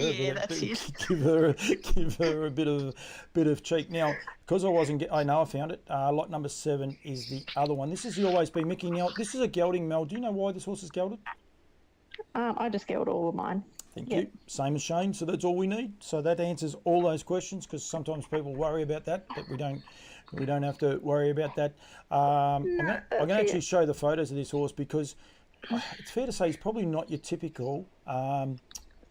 S1: a bit of cheek. Now, because I know I found it. Lot number 7 is the other one. This is the Always Be Mickey. Now, this is a gelding, Mel. Do you know why this horse is gelded?
S4: I just gelded all of mine.
S1: Thank you. Same as Shane. So that's all we need. So that answers all those questions, because sometimes people worry about that, but we don't have to worry about that. I'm going to actually show the photos of this horse, because it's fair to say he's probably not your typical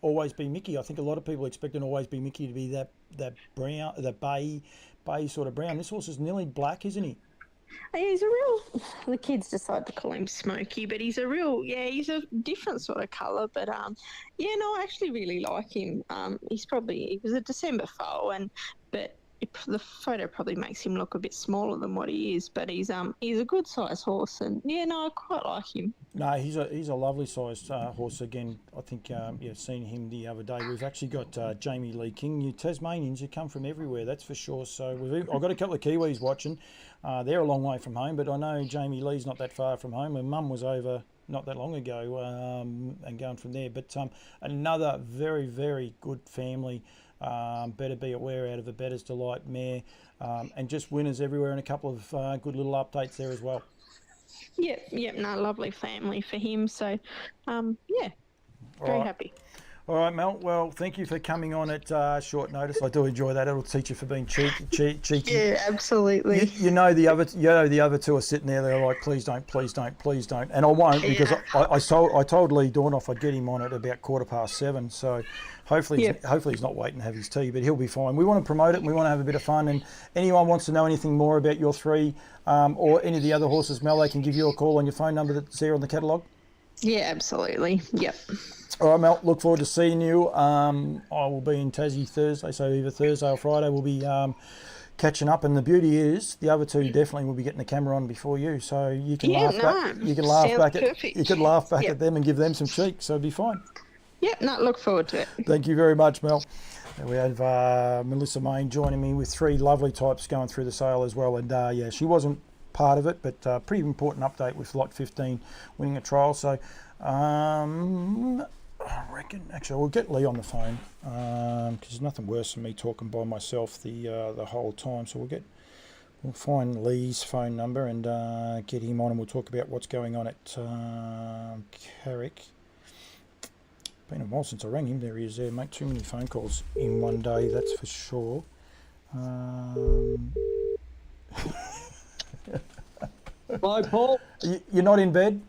S1: Always Be Mickey. I think a lot of people expect an Always Be Mickey to be that brown, the bay sort of brown. This horse is nearly black, isn't he?
S4: He's a real. The kids decide to call him Smokey, but he's a real. Yeah, he's a different sort of colour. But yeah, no, I actually really like him. He was a December foal, but the photo probably makes him look a bit smaller than what he is. But he's a good sized horse, and yeah, no, I quite like him.
S1: No, he's a lovely sized horse. Again, I think seen him the other day. We've actually got Jamie Lee King. You Tasmanians, you come from everywhere, that's for sure. So I've got a couple of Kiwis watching. They're a long way from home, but I know Jamie Lee's not that far from home. Her mum was over not that long ago and going from there. But another very, very good family. Better be aware out of a Bettor's Delight mare, and just winners everywhere, and a couple of good little updates there as well.
S4: Yep, no, lovely family for him. So, yeah, very happy.
S1: All right, Mel. Well, thank you for coming on at short notice. I do enjoy that. It'll teach you for being cheeky.
S4: Yeah, absolutely.
S1: You know the other two are sitting there. They're like, please don't, and I won't because I told Leigh Dornauf I'd get him on at about 7:15. So hopefully he's not waiting to have his tea, but he'll be fine. We want to promote it and we want to have a bit of fun. And anyone wants to know anything more about your three or any of the other horses, Mel, they can give you a call on your phone number that's there on the catalogue.
S4: Yeah, absolutely. Yep.
S1: All right, Mel, look forward to seeing you. I will be in Tassie Thursday, so either Thursday or Friday we'll be catching up. And the beauty is the other two definitely will be getting the camera on before you, so you can laugh back at them and give them some cheek, so it'll be fine.
S4: Yep, look forward to it.
S1: Thank you very much, Mel. We have Melissa Main joining me with three lovely types going through the sale as well. And she wasn't part of it, but pretty important update with lot 15 winning a trial. So I reckon, actually, we'll get Leigh on the phone because there's nothing worse than me talking by myself the whole time. So we'll find Leigh's phone number and get him on, and we'll talk about what's going on at Carrick. Been a while since I rang him. There he is there, mate. Too many phone calls in one day, that's for sure.
S5: Hi, Paul.
S1: You're not in bed?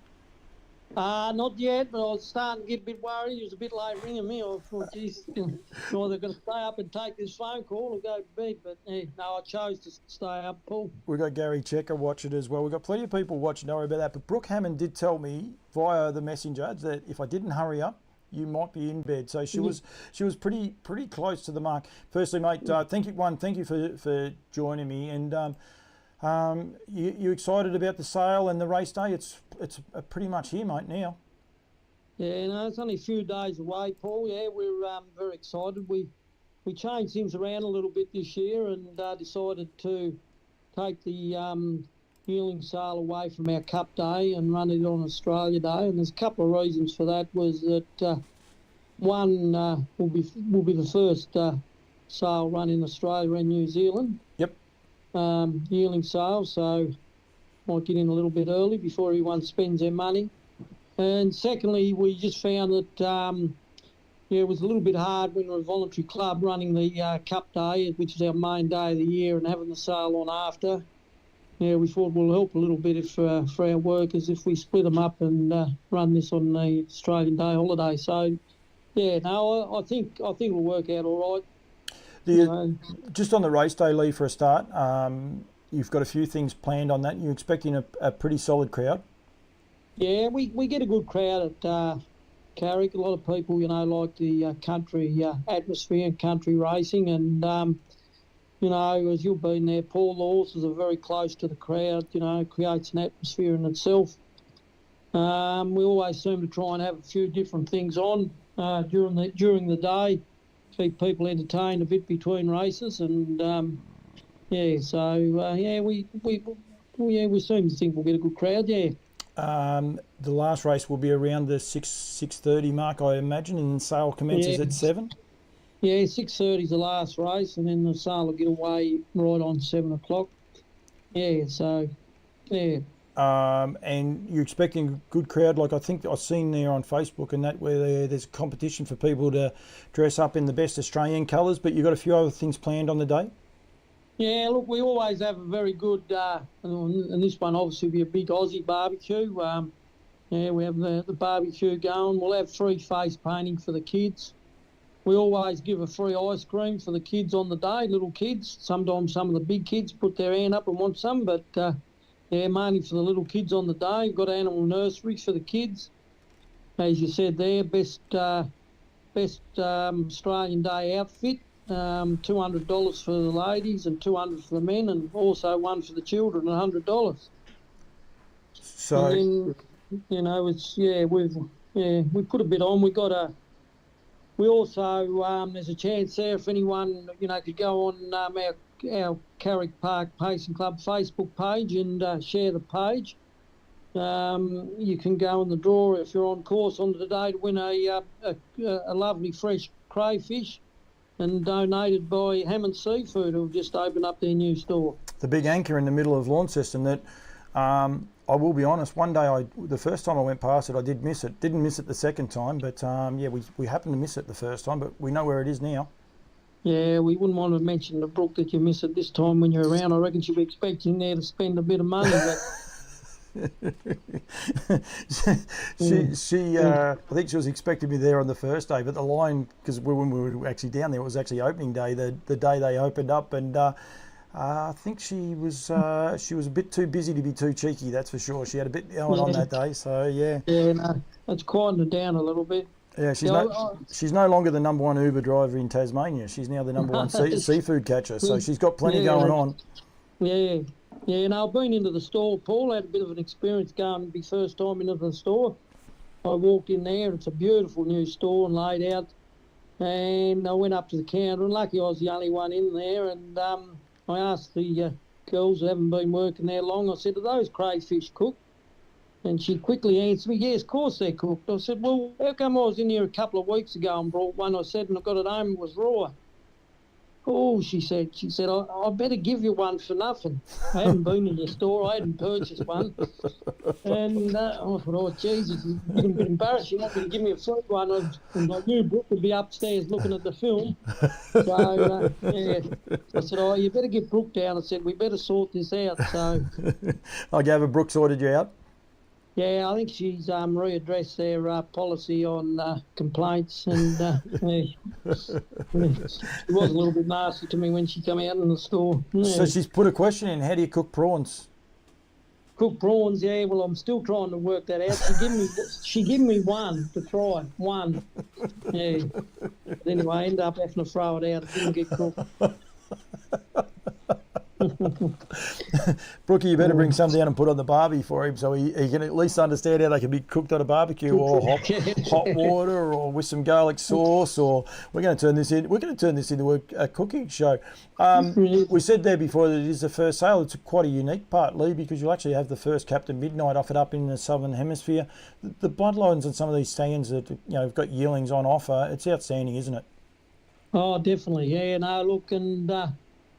S5: Not yet, but I was starting to get a bit worried. He was a bit late ringing me. I thought, geez, either going to stay up and take this phone call or go to bed. But no, I chose to stay up, Paul.
S1: We've got Gary Checker watching as well. We've got plenty of people watching. Don't worry about that. But Brooke Hammond did tell me via the messenger that if I didn't hurry up, you might be in bed. So she was pretty close to the mark. Firstly, mate, thank you for joining me. And you excited about the sale and the race day? It's pretty much here, mate, now.
S5: Yeah, no, it's only a few days away, Paul. Yeah, we're very excited. We changed things around a little bit this year and decided to take the yearling sale away from our Cup Day and run it on Australia Day. And there's a couple of reasons for that. Was that one will be the first sale run in Australia and New Zealand.
S1: Yep.
S5: Yearling sale, so might get in a little bit early before everyone spends their money. And secondly, we just found that it was a little bit hard when we're a voluntary club running the Cup Day, which is our main day of the year, and having the sale on after. Yeah, we thought we'll help a little bit if for our workers if we split them up and run this on the Australian Day holiday. So, yeah, no, I think it'll work out all right.
S1: Just on the race day, Leigh, for a start, you've got a few things planned on that. You're expecting a pretty solid crowd?
S5: Yeah, we get a good crowd at Carrick. A lot of people, like the country atmosphere and country racing. And, as you've been there, Paul, the horses are very close to the crowd, creates an atmosphere in itself. We always seem to try and have a few different things on during the day. Keep people entertained a bit between races, and we seem to think we'll get a good crowd. Yeah.
S1: The last race will be around the 6:30 mark, I imagine, and the sale commences at 7.
S5: Yeah, 6:30 is the last race, and then the sale will get away right on 7 o'clock. Yeah, so yeah.
S1: And you're expecting a good crowd, like I think I've seen there on Facebook and that, where there's a competition for people to dress up in the best Australian colours, but you've got a few other things planned on the day?
S5: Yeah, look, we always have a very good, and this one obviously will be a big Aussie barbecue. We have the barbecue going. We'll have free face painting for the kids. We always give a free ice cream for the kids on the day, little kids. Sometimes some of the big kids put their hand up and want some, but mainly for the little kids on the day. We've got animal nurseries for the kids. As you said there, best Australian Day outfit, $200 for the ladies and $200 for the men, and also one for the children, $100.
S1: So,
S5: and then, we put a bit on. We also there's a chance there if anyone could go on our Carrick Park Pacing Club Facebook page and share the page. You can go in the draw if you're on course on today to win a lovely fresh crayfish, and donated by Hammond Seafood, who've just opened up their new store.
S1: the big anchor in the middle of Launceston that, I will be honest, one day the first time I went past it, I did miss it. Didn't miss it the second time, but we happened to miss it the first time, but we know where it is now.
S5: Yeah, we wouldn't want to mention to Brooke that you miss it this time when you're around. I reckon she'll be expecting there to spend a bit of money, but...
S1: I think she was expecting me there on the first day, but the line, because when we were actually down there, it was actually opening day, the day they opened up, and I think she was a bit too busy to be too cheeky, that's for sure. She had a bit going on that day, so yeah.
S5: Yeah, no, it's quieting her down a little bit.
S1: Yeah, she's no longer the number one Uber driver in Tasmania. She's now the number one seafood catcher, so she's got plenty going on.
S5: Yeah. Yeah, I've been into the store, Paul. I had a bit of an experience going the first time into the store. I walked in there. It's a beautiful new store and laid out. And I went up to the counter, and lucky I was the only one in there. And I asked the girls who haven't been working there long, I said, "Are those crayfish cooked?" And she quickly answered me, "Yes, of course they're cooked." I said, "Well, how come I was in here a couple of weeks ago and brought one?" I said, "And I got it home, it was raw." "Oh," she said, I better give you one for nothing. I hadn't been in the store, I hadn't purchased one. And I thought, oh, Jesus, it's a bit embarrassing. You're not going to give me a free one. And I knew Brooke would be upstairs looking at the film. So, I said, "Oh, you better get Brooke down." I said, "We better sort this out." So
S1: I gave her Brooke sorted you out.
S5: Yeah, I think she's readdressed their policy on complaints, and she was a little bit nasty to me when she came out in the store. Yeah.
S1: So she's put a question in, how do you cook prawns?
S5: Cook prawns, yeah, well, I'm still trying to work that out. She gave me one to try, one. Yeah. But anyway, I ended up having to throw it out. It didn't get cooked.
S1: Brookie, you better bring some down and put on the barbie for him so he can at least understand how they can be cooked on a barbecue, or hot water, or with some garlic sauce. Or we're going to turn this into a cooking show. We said there before that it is the first sale. It's quite a unique part, Leigh, because you'll actually have the first Captain Midnight offered up in the southern hemisphere. The bloodlines on some of these stands that have got yearlings on offer, it's outstanding, isn't it?
S5: Oh, definitely, yeah. No, look, and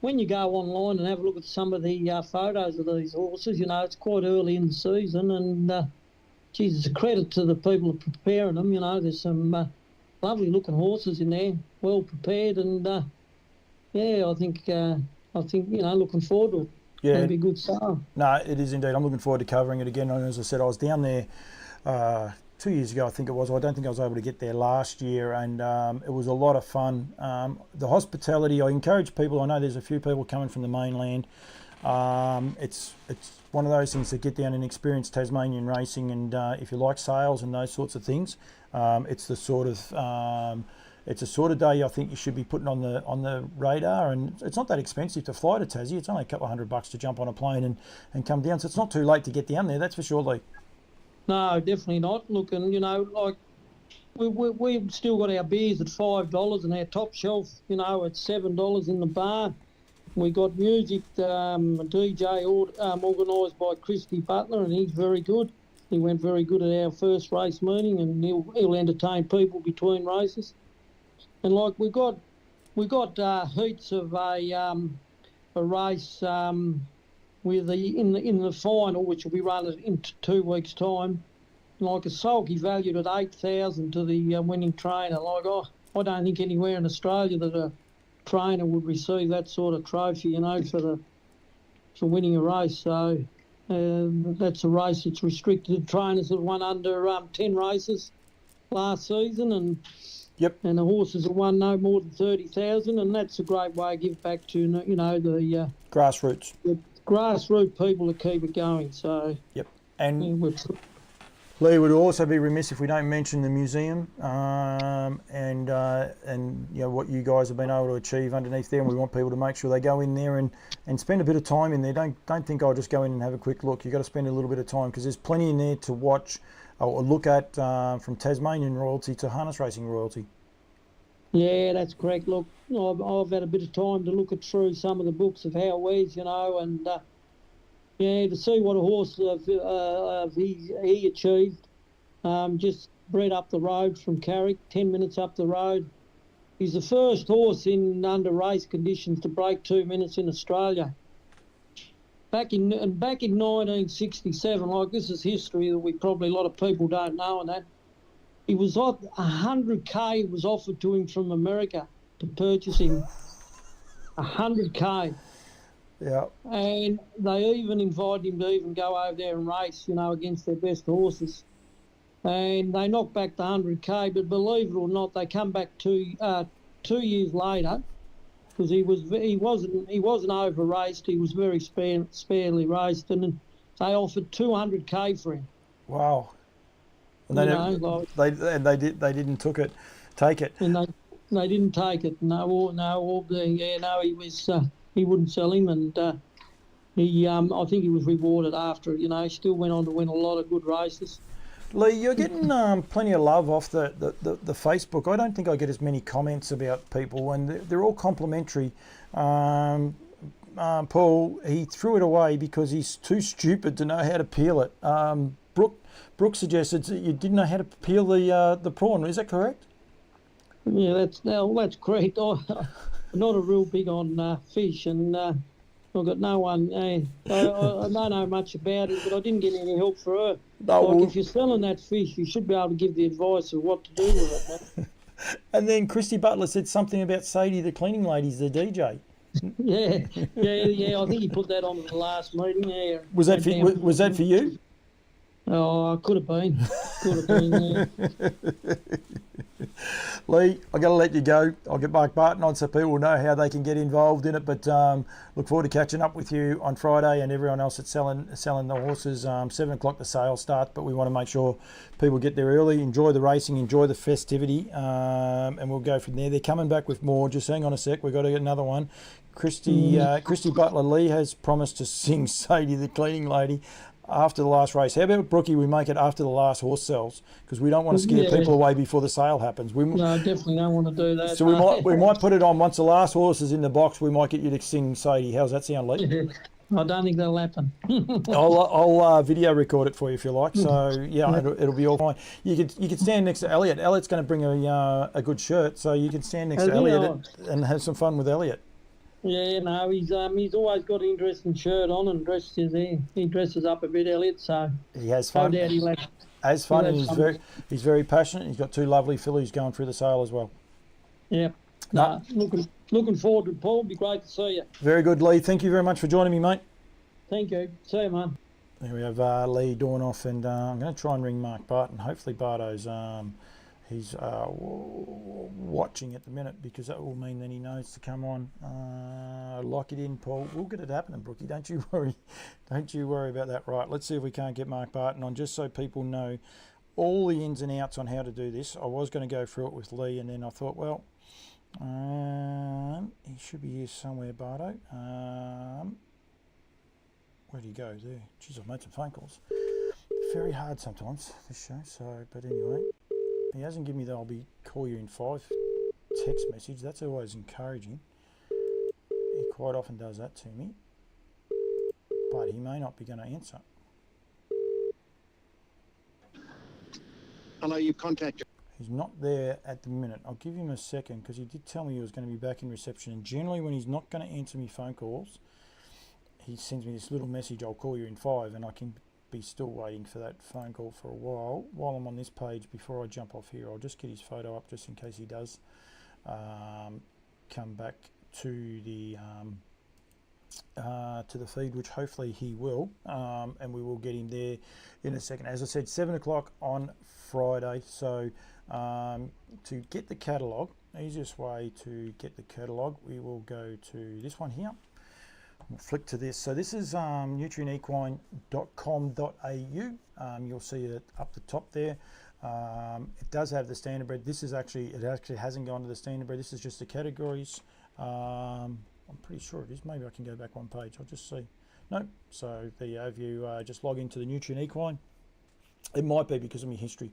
S5: when you go online and have a look at some of the photos of these horses, it's quite early in the season, and geez, it's a credit to the people preparing them. There's some lovely looking horses in there, well prepared, and I think looking forward to it.
S1: Yeah,
S5: it'll be a good sale.
S1: No, it is indeed. I'm looking forward to covering it again. And as I said, I was down there 2 years ago, I think it was. I don't think I was able to get there last year, and it was a lot of fun. The hospitality, I encourage people. I know there's a few people coming from the mainland. It's one of those things to get down and experience Tasmanian racing, and if you like sales and those sorts of things, it's the sort of it's a sort of day I think you should be putting on the radar. And it's not that expensive to fly to Tassie. It's only a couple of $100 to jump on a plane and come down. So it's not too late to get down there. That's for sure, Leigh.
S5: No, definitely not. Look, and like we've still got our beers at $5 and our top shelf, at $7 in the bar. We got music, a DJ organised by Christy Butler, and he's very good. He went very good at our first race meeting, and he'll entertain people between races. And like we got heats of a race. With in the final, which will be run in 2 weeks' time, like a sulky valued at $8,000 to the winning trainer. Like, I don't think anywhere in Australia that a trainer would receive that sort of trophy, for winning a race. So that's a race that's restricted to trainers that won under 10 races last season, and
S1: yep,
S5: and the horses have won no more than 30,000, and that's a great way to give back to the
S1: grassroots.
S5: grassroots people to keep it going. So
S1: Yep. And
S5: yeah,
S1: Leigh, would also be remiss if we don't mention the museum and you know what you guys have been able to achieve underneath there. And we want people to make sure they go in there and spend a bit of time in there. Don't think I'll just go in and have a quick look. You've got to spend a little bit of time because there's plenty in there to watch or look at from Tasmanian royalty to harness racing royalty.
S5: Yeah, that's correct. Look, I've had a bit of time to look through some of the books of Hawes, you know, and yeah, to see what a horse he achieved. Just bred up the road from Carrick, 10 minutes up the road. He's the first horse in under race conditions to break 2 minutes in Australia. Back in 1967, like this is history that we probably a lot of people don't know, and that he was off 100k was offered to him from America to purchase him. 100k.
S1: Yeah.
S5: And they even invited him to even go over there and race, you know, against their best horses. And they knocked back the 100k, but believe it or not, they come back 2 years later because he wasn't over raced. He was very sparely raced, and they offered 200k for him.
S1: Wow. And they didn't take it.
S5: And they didn't take it. He was he wouldn't sell him, and I think he was rewarded after it. You know, he still went on to win a lot of good races.
S1: Leigh, you're getting plenty of love off the Facebook. I don't think I get as many comments about people, and they're all complimentary. Paul, he threw it away because he's too stupid to know how to peel it. Brooke suggested that you didn't know how to peel the prawn. Is that correct?
S5: Yeah, that's correct. I'm not a real big on fish, and I've got no one. I don't know much about it, but I didn't get any help for her.
S1: No,
S5: like if you're selling that fish, you should be able to give the advice of what to do with it.
S1: And then Christy Butler said something about Sadie, the cleaning lady's the DJ.
S5: Yeah. I think he put that on at the last meeting. Yeah.
S1: Was that for you?
S5: Oh, could have been. Yeah.
S1: Leigh, I've got to let you go. I'll get Mark Barton on so people know how they can get involved in it. But look forward to catching up with you on Friday and everyone else that's selling the horses. 7 o'clock the sale starts, but we want to make sure people get there early, enjoy the racing, enjoy the festivity, and we'll go from there. They're coming back with more. Just hang on a sec. We've got to get another one. Christy Butler Leigh has promised to sing Sadie the cleaning lady after the last race. How about Brookie, we make it after the last horse sells, because we don't want to scare people away before the sale happens.
S5: No, definitely don't want to do that.
S1: So we might put it on once the last horse is in the box. We might get you to sing Sadie. How's that sound, Leigh?
S5: I don't think that'll happen.
S1: I'll video record it for you if you like. So yeah, it'll be all fine. You could stand next to Elliott. Elliott's going to bring a good shirt, so you can stand next to Elliott and have some fun with Elliott.
S5: Yeah, no, he's always got an interesting shirt on and he dresses up a bit, Elliott. So
S1: he has fun. Has fun, and he's very passionate. He's got 2 lovely fillies going through the sale as well.
S5: Yeah. No, looking forward to it, Paul. It'd be great to see you.
S1: Very good, Leigh. Thank you very much for joining me, mate.
S5: Thank you. See you, man.
S1: There we have Leigh Dornauf, and I'm going to try and ring Mark Barton. Hopefully Barto's he's watching at the minute, because that will mean that he knows to come on. Lock it in, Paul. We'll get it happening, Brookie. Don't you worry. Don't you worry about that. Right, let's see if we can't get Mark Barton on, just so people know all the ins and outs on how to do this. I was going to go through it with Leigh, and then I thought, well, he should be here somewhere, Barto. Where'd he go there? Jeez, I've made some phone calls. Very hard sometimes, this show. So, but anyway, he hasn't given me the "I'll call you in 5" text message. That's always encouraging. He quite often does that to me, but he may not be going to answer.
S6: Hello, you contacted.
S1: He's not there at the minute. I'll give him a second, because he did tell me he was going to be back in reception. And generally, when he's not going to answer me phone calls, he sends me this little message, "I'll call you in 5," and I can be still waiting for that phone call for a while. While I'm on this page, before I jump off here, I'll just get his photo up just in case he does come back to the feed, which hopefully he will, and we will get him there in a second. As I said, 7 o'clock on Friday. So to get the catalogue, easiest way to get the catalogue, we will go to this one here. We'll flick to this. So this is nutrienequine.com.au. You'll see it up the top there. It does have the Standardbred. This is actually, it actually hasn't gone to the Standardbred. This is just the categories. I'm pretty sure it is. Maybe I can go back one page. I'll just see. Nope. So there you have. You just log into the Nutrien Equine. It might be because of my history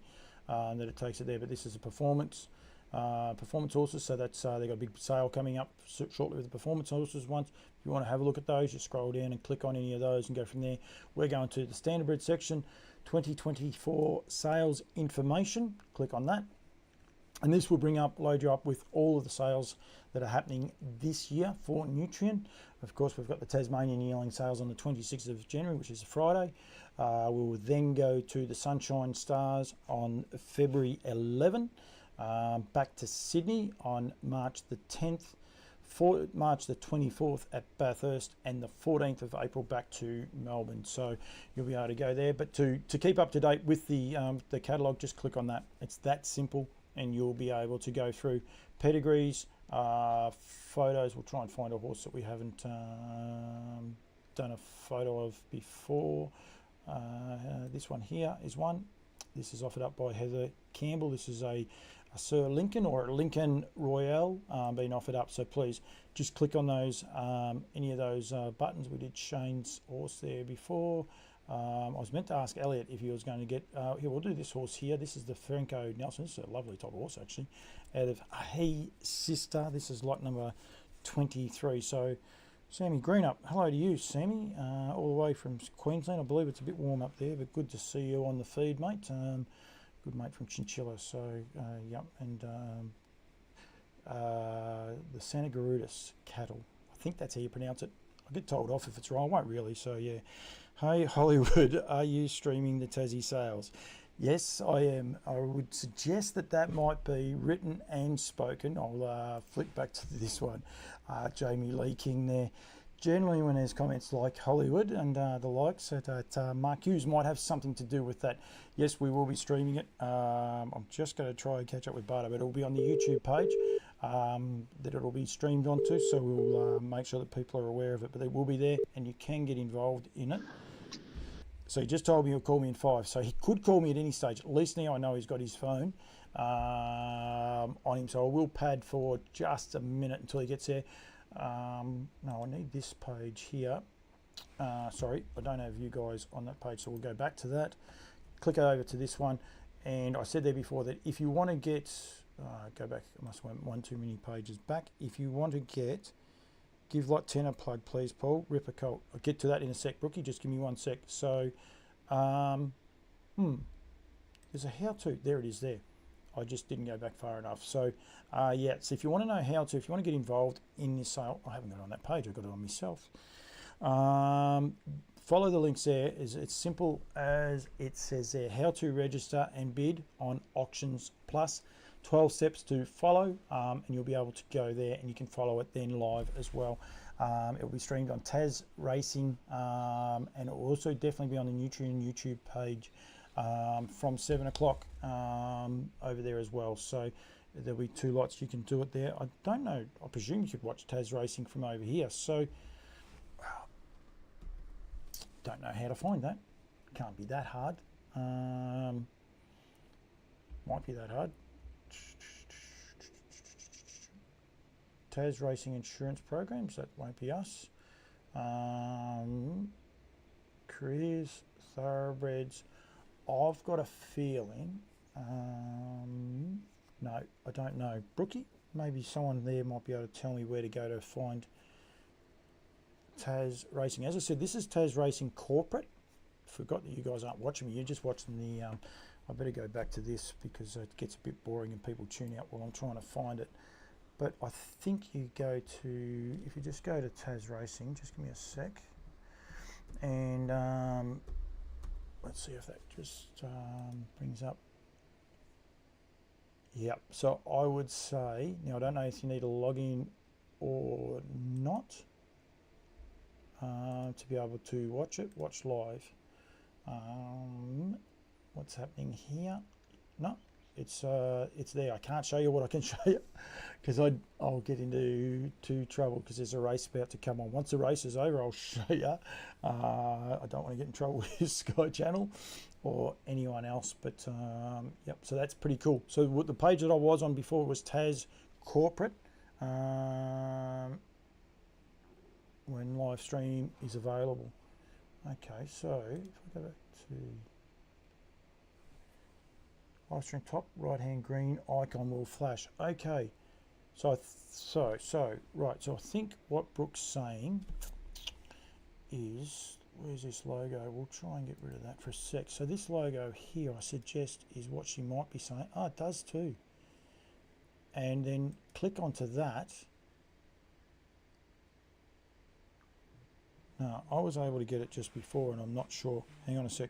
S1: that it takes it there, but this is a performance horses. So that's they've got a big sale coming up shortly with the performance horses ones. If you want to have a look at those, just scroll down and click on any of those and go from there. We're going to the Standardbred section, 2024 sales information. Click on that. And this will load you up with all of the sales that are happening this year for Nutrien. Of course, we've got the Tasmanian yearling sales on the 26th of January, which is a Friday. We will then go to the Sunshine Stars on February 11, back to Sydney on March the 10th, March the 24th at Bathurst, and the 14th of April back to Melbourne. So you'll be able to go there. But to keep up to date with the catalogue, just click on that. It's that simple. And you'll be able to go through pedigrees, photos. We'll try and find a horse that we haven't done a photo of before. This one here is one. This is offered up by Heather Campbell. This is a Sir Lincoln or a Lincoln Royale being offered up. So please just click on those, any of those buttons. We did Shane's horse there before. I was meant to ask Elliott if he was going to get, here we'll do this horse here. This is the Franco Nelson. This is a lovely type of horse actually, out of Hey Sister. This is lot number 23. So Sammy Greenup, hello to you Sammy, all the way from Queensland. I believe it's a bit warm up there, but good to see you on the feed, mate. Good mate from Chinchilla. So yep, and the Santa Garudis cattle, I think that's how you pronounce it. I'll get told off if it's wrong. I won't really. So yeah. Hey Hollywood, are you streaming the Tassie sales? Yes, I am. I would suggest that might be written and spoken. I'll flick back to this one. Jamie Lee King there. Generally when there's comments like Hollywood and the likes, that Mark Hughes might have something to do with that. Yes, we will be streaming it. I'm just going to try and catch up with Bardo, but it'll be on the YouTube page that it'll be streamed onto, so we'll make sure that people are aware of it, but they will be there and you can get involved in it. So he just told me he'll call me in 5, so he could call me at any stage. At least now I know he's got his phone on him, so I will pad for just a minute until he gets there. No, I need this page here. Sorry, I don't have you guys on that page, so we'll go back to that. Click over to this one, and I said there before that if you want to get, go back, I must have went one too many pages back. If you want to get, give lot 10 a plug, please, Paul. Ripper Colt. I'll get to that in a sec, Brookie. Just give me 1 sec. So, there's a how-to. There it is there. I just didn't go back far enough. So, yeah. So if you want to know how to, if you want to get involved in this sale, I haven't got it on that page. I've got it on myself. Follow the links there. It's simple as it says there. How to register and bid on Auctions Plus. 12 steps to follow, and you'll be able to go there and you can follow it then live as well. It will be streamed on Tasracing, and it will also definitely be on the Nutrien YouTube page from 7 o'clock over there as well. So there'll be 2 lots. You can do it there. I don't know. I presume you could watch Tasracing from over here. So don't know how to find that. Can't be that hard. Might be that hard. Tasracing insurance programs, that won't be us. Careers, thoroughbreds. I've got a feeling. No, I don't know. Brookie, maybe someone there might be able to tell me where to go to find Tasracing. As I said, this is Tasracing Corporate. Forgot that you guys aren't watching me. You're just watching the. I better go back to this because it gets a bit boring and people tune out while I'm trying to find it. But I think you go to, if you just go to Tasracing, just give me a sec. And let's see if that just brings up. Yep, so I would say, now I don't know if you need a login or not to be able to watch it, watch live. What's happening here? No, it's there. I can't show you what I can show you because I'll get into trouble because there's a race about to come on. Once the race is over, I'll show you. I don't want to get in trouble with Sky Channel or anyone else, but yep. So that's pretty cool. So what the page that I was on before was Tas Corporate. When live stream is available. Okay, so if I go back to live stream, top right hand green icon will flash. Okay, so right. So I think what Brooke's saying is, where's this logo? We'll try and get rid of that for a sec. So this logo here, I suggest, is what she might be saying. Oh, it does too. And then click onto that. No, I was able to get it just before, and I'm not sure. Hang on a sec.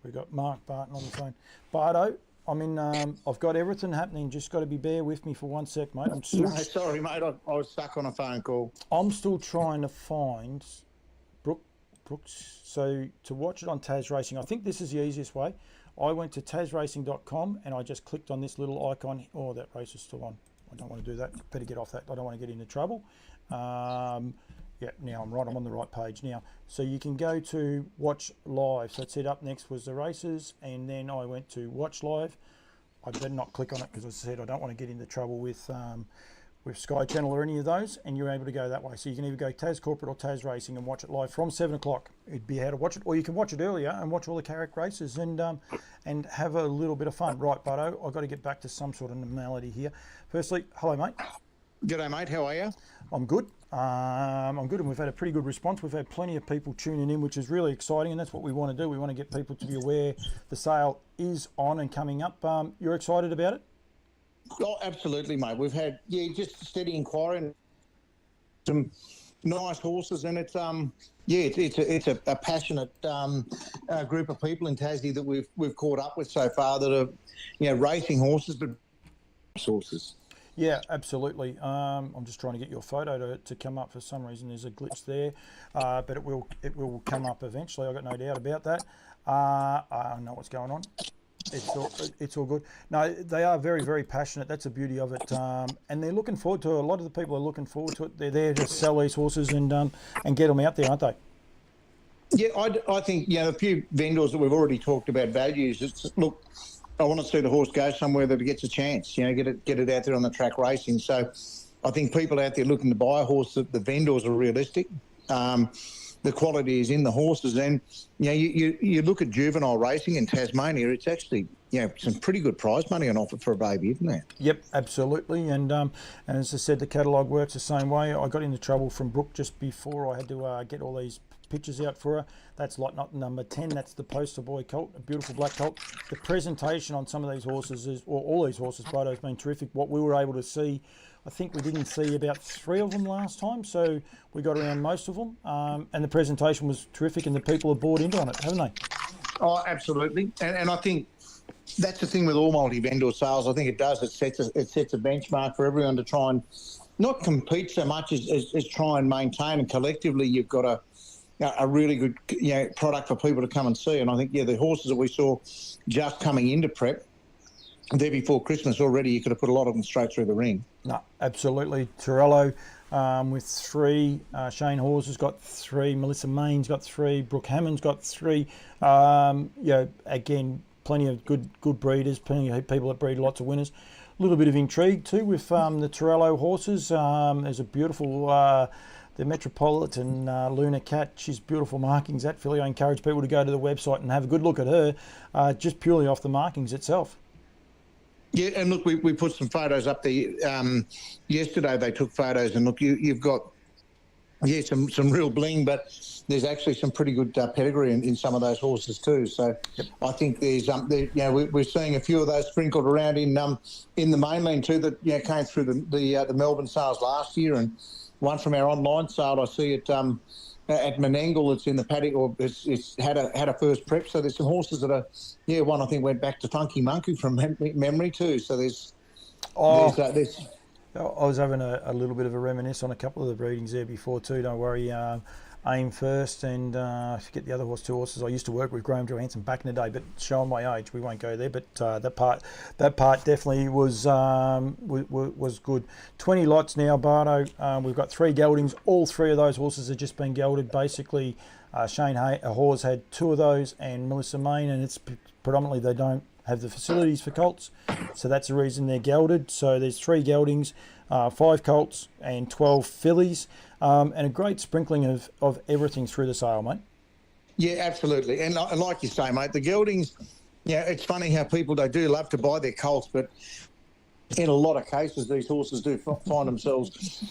S1: We've got Mark Barton on the phone. Bardo, I'm in. I've got everything happening. Just got to bear with me for 1 sec, mate.
S6: No, sorry, mate. I was stuck on a phone call.
S1: I'm still trying to find Brooks. So to watch it on Tasracing, I think this is the easiest way. I went to tasracing.com and I just clicked on this little icon. Oh, that race is still on. I don't want to do that. Better get off that. I don't want to get into trouble. Yeah, now I'm right. I'm on the right page now. So you can go to watch live. So it said up next was the races, and then I went to watch live. I better not click on it because, as I said, I don't want to get into trouble with Sky Channel or any of those. And you're able to go that way. So you can either go Tas Corporate or Tas Racing and watch it live from 7 o'clock. It'd be how to watch it, or you can watch it earlier and watch all the Carrick races and have a little bit of fun. Right, Butto, I've got to get back to some sort of normality here. Firstly, hello, mate.
S6: G'day, mate. How are you?
S1: I'm good. I'm good, and we've had a pretty good response. We've had plenty of people tuning in, which is really exciting, and that's what we want to do. We want to get people to be aware the sale is on and coming up. You're excited about it?
S6: Oh, absolutely, mate. We've had just a steady inquiry and some nice horses, and it's it's a passionate group of people in Tassie that we've caught up with so far that are racing horses, but horses.
S1: Yeah, absolutely. I'm just trying to get your photo to come up. For some reason, there's a glitch there, but it will come up eventually. I've got no doubt about that. I know what's going on. It's all good. No, they are very, very passionate. That's the beauty of it, and they're looking forward to it. A lot of the people are looking forward to it. They're there to sell these horses and get them out there, aren't they?
S6: Yeah, I think a few vendors that we've already talked about values. Look, I want to see the horse go somewhere that it gets a chance. Get it out there on the track racing. So, I think people out there looking to buy a horse, that the vendors are realistic. The quality is in the horses, and you look at juvenile racing in Tasmania. It's actually some pretty good prize money on offer for a baby, isn't there?
S1: Yep, absolutely. And as I said, the catalogue works the same way. I got into trouble from Brooke just before I had to get all these pictures out for her. That's like not number 10. That's the poster boy colt, a beautiful black colt. The presentation on some of these horses all these horses, Bodo, has been terrific. What we were able to see, I think we didn't see about 3 of them last time, so we got around most of them. And the presentation was terrific, and the people have bought into it, haven't they?
S6: Oh, absolutely. And I think that's the thing with all multi-vendor sales. I think it does. It sets a benchmark for everyone to try and not compete so much as try and maintain. And collectively, you've got a really good product for people to come and see. And I think the horses that we saw just coming into prep there before Christmas already, you could have put a lot of them straight through the ring. No,
S1: absolutely. Torello with 3. Shane Hawes has got 3. Melissa Main's got 3. Brooke Hammond's got 3. Again, plenty of good breeders, plenty of people that breed lots of winners. A little bit of intrigue too with the Torello horses. There's a beautiful the Metropolitan Luna Cat. She's beautiful markings, that filly. I encourage people to go to the website and have a good look at her, just purely off the markings itself.
S6: Yeah, and look, we put some photos up there. Yesterday they took photos, and look, you've got some real bling, but there's actually some pretty good pedigree in some of those horses too. So yep. I think there's we're seeing a few of those sprinkled around in the mainland too that came through the Melbourne sales last year, and one from our online sale I see it at Menangle. It's in the paddock, or it's had a first prep. So there's some horses that are one I think went back to Funky Monkey from memory too. So there's. I
S1: was having a little bit of a reminisce on a couple of the breedings there before too. Don't worry. Aim First, and I forget the other two horses. I used to work with Graham Johansson back in the day, but showing my age, we won't go there. But that part definitely was good. 20 lots now, Bardo. We've got 3 geldings. All 3 of those horses have just been gelded. Basically, Shane Hawes had 2 of those, and Melissa Main, and it's predominantly they don't have the facilities for colts, so that's the reason they're gelded. So there's 3 geldings, 5 colts, and 12 fillies. And a great sprinkling of everything through the sale, mate.
S6: Yeah, absolutely. And like you say, mate, the geldings, it's funny how people, they do love to buy their colts, but in a lot of cases, these horses do find themselves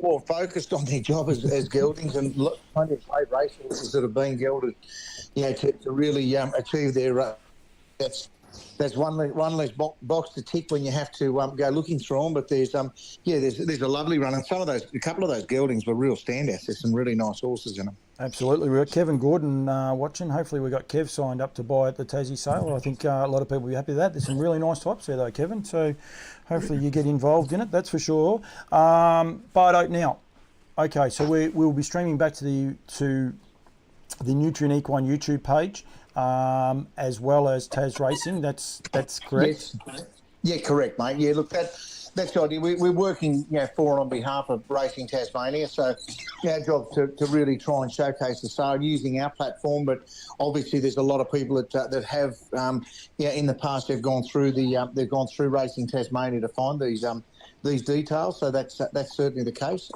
S6: more focused on their job as geldings, and plenty of great race horses that have been gelded, to really achieve their, that's one less box to tick when you have to go looking through them. But there's a lovely run, and a couple of those geldings were real standouts. There's some really nice horses in them.
S1: Absolutely. We've got Kevin Gordon watching. Hopefully we got Kev signed up to buy at the Tassie sale. I think a lot of people will be happy with that. There's some really nice types there though, Kevin. So hopefully you get involved in it, that's for sure. But now, okay, so we'll be streaming back to the Nutrien Equine YouTube page, as well as Tasracing. That's correct.
S6: Yes. Yeah, correct, mate. Yeah, look, that's the idea. We're working, for and on behalf of Racing Tasmania. So our job to really try and showcase the sale using our platform. But obviously, there's a lot of people that have, in the past they've gone through Racing Tasmania to find these details. So that's certainly the case.